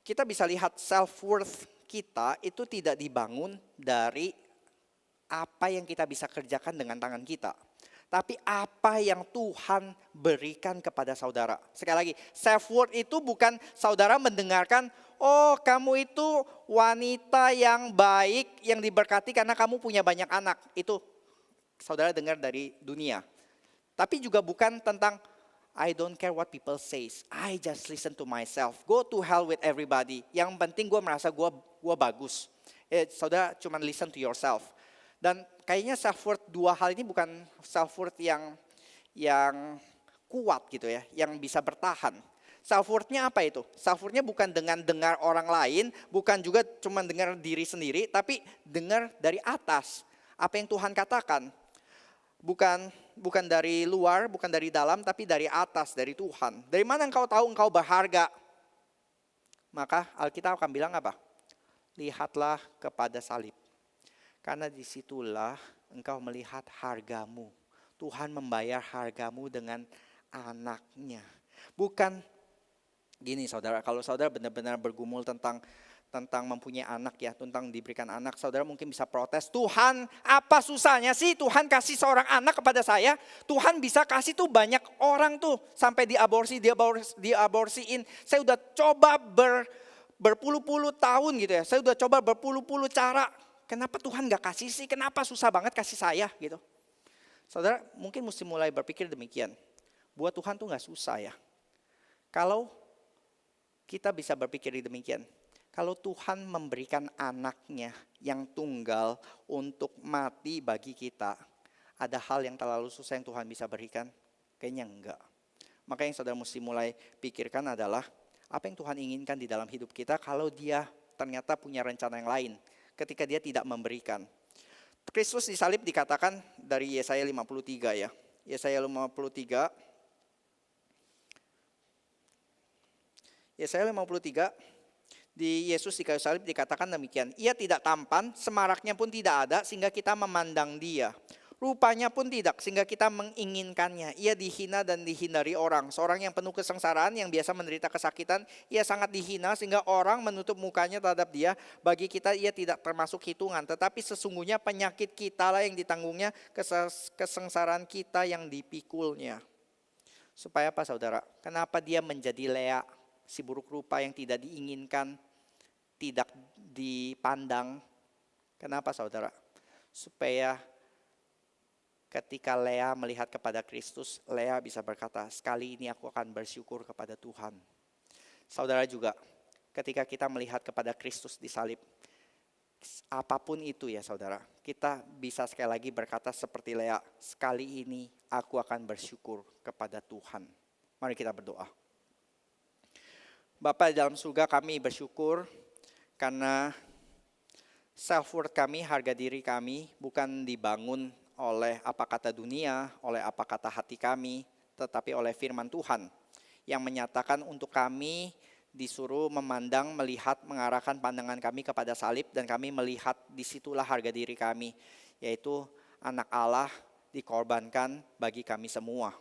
kita bisa lihat self-worth kita itu tidak dibangun dari apa yang kita bisa kerjakan dengan tangan kita. Tapi apa yang Tuhan berikan kepada saudara. Sekali lagi, self-worth itu bukan saudara mendengarkan, oh kamu itu wanita yang baik, yang diberkati karena kamu punya banyak anak. Itu saudara dengar dari dunia. Tapi juga bukan tentang, I don't care what people says. I just listen to myself. Go to hell with everybody. Yang penting gue merasa gue bagus. Saudara cuma listen to yourself. Dan kayaknya self-worth dua hal ini bukan self-worth yang kuat gitu ya. Yang bisa bertahan. Self-worth-nya apa itu? Self-worth-nya bukan dengan dengar orang lain. Bukan juga cuma dengar diri sendiri. Tapi dengar dari atas. Apa yang Tuhan katakan. Bukan dari luar, bukan dari dalam, tapi dari atas, dari Tuhan. Dari mana engkau tahu engkau berharga? Maka Alkitab akan bilang apa? Lihatlah kepada salib. Karena disitulah engkau melihat hargamu. Tuhan membayar hargamu dengan anaknya. Bukan Gini saudara, kalau saudara benar-benar bergumul tentang mempunyai anak ya, tentang diberikan anak, saudara mungkin bisa protes, Tuhan apa susahnya sih Tuhan kasih seorang anak kepada saya, Tuhan bisa kasih tuh banyak orang tuh, sampai diaborsiin, saya udah coba berpuluh-puluh tahun gitu ya, saya udah coba berpuluh-puluh cara, kenapa Tuhan gak kasih sih, kenapa susah banget kasih saya gitu. Saudara mungkin mesti mulai berpikir demikian, buat Tuhan tuh gak susah ya. Kalau kita bisa berpikir demikian. Kalau Tuhan memberikan anaknya yang tunggal untuk mati bagi kita, ada hal yang terlalu susah yang Tuhan bisa berikan? Kayaknya enggak. Maka yang saudara mesti mulai pikirkan adalah, apa yang Tuhan inginkan di dalam hidup kita kalau dia ternyata punya rencana yang lain, ketika dia tidak memberikan. Kristus disalib dikatakan dari Yesaya 53 ya. Yesaya 53. Yesaya 53, di Yesus di kayu salib dikatakan demikian. Ia tidak tampan, semaraknya pun tidak ada sehingga kita memandang dia. Rupanya pun tidak sehingga kita menginginkannya. Ia dihina dan dihindari orang. Seorang yang penuh kesengsaraan, yang biasa menderita kesakitan, ia sangat dihina sehingga orang menutup mukanya terhadap dia. Bagi kita ia tidak termasuk hitungan. Tetapi sesungguhnya penyakit kita lah yang ditanggungnya, kesengsaraan kita yang dipikulnya. Supaya apa saudara? Kenapa dia menjadi Lea? Si buruk rupa yang tidak diinginkan, tidak dipandang. Kenapa saudara? Supaya ketika Lea melihat kepada Kristus, Lea bisa berkata, sekali ini aku akan bersyukur kepada Tuhan. Saudara juga, ketika kita melihat kepada Kristus disalib, apapun itu ya saudara, kita bisa sekali lagi berkata seperti Lea, sekali ini aku akan bersyukur kepada Tuhan. Mari kita berdoa. Bapa di dalam surga, kami bersyukur karena self-worth kami, harga diri kami bukan dibangun oleh apa kata dunia, oleh apa kata hati kami, tetapi oleh firman Tuhan yang menyatakan untuk kami disuruh memandang, melihat, mengarahkan pandangan kami kepada salib, dan kami melihat disitulah harga diri kami, yaitu anak Allah dikorbankan bagi kami semua.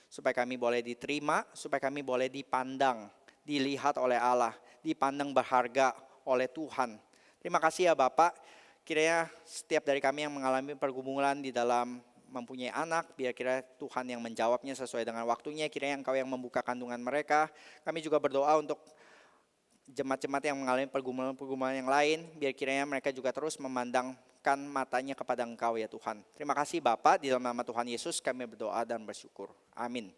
Supaya kami boleh diterima, supaya kami boleh dipandang, dilihat oleh Allah, dipandang berharga oleh Tuhan. Terima kasih ya Bapak, kiranya setiap dari kami yang mengalami pergumulan di dalam mempunyai anak, biar kira Tuhan yang menjawabnya sesuai dengan waktunya, kiranya Engkau yang membuka kandungan mereka. Kami juga berdoa untuk jemaat-jemaat yang mengalami pergumulan-pergumulan yang lain, biar kiranya mereka juga terus memandangkan matanya kepada Engkau ya Tuhan. Terima kasih Bapak, di dalam nama Tuhan Yesus kami berdoa dan bersyukur. Amin.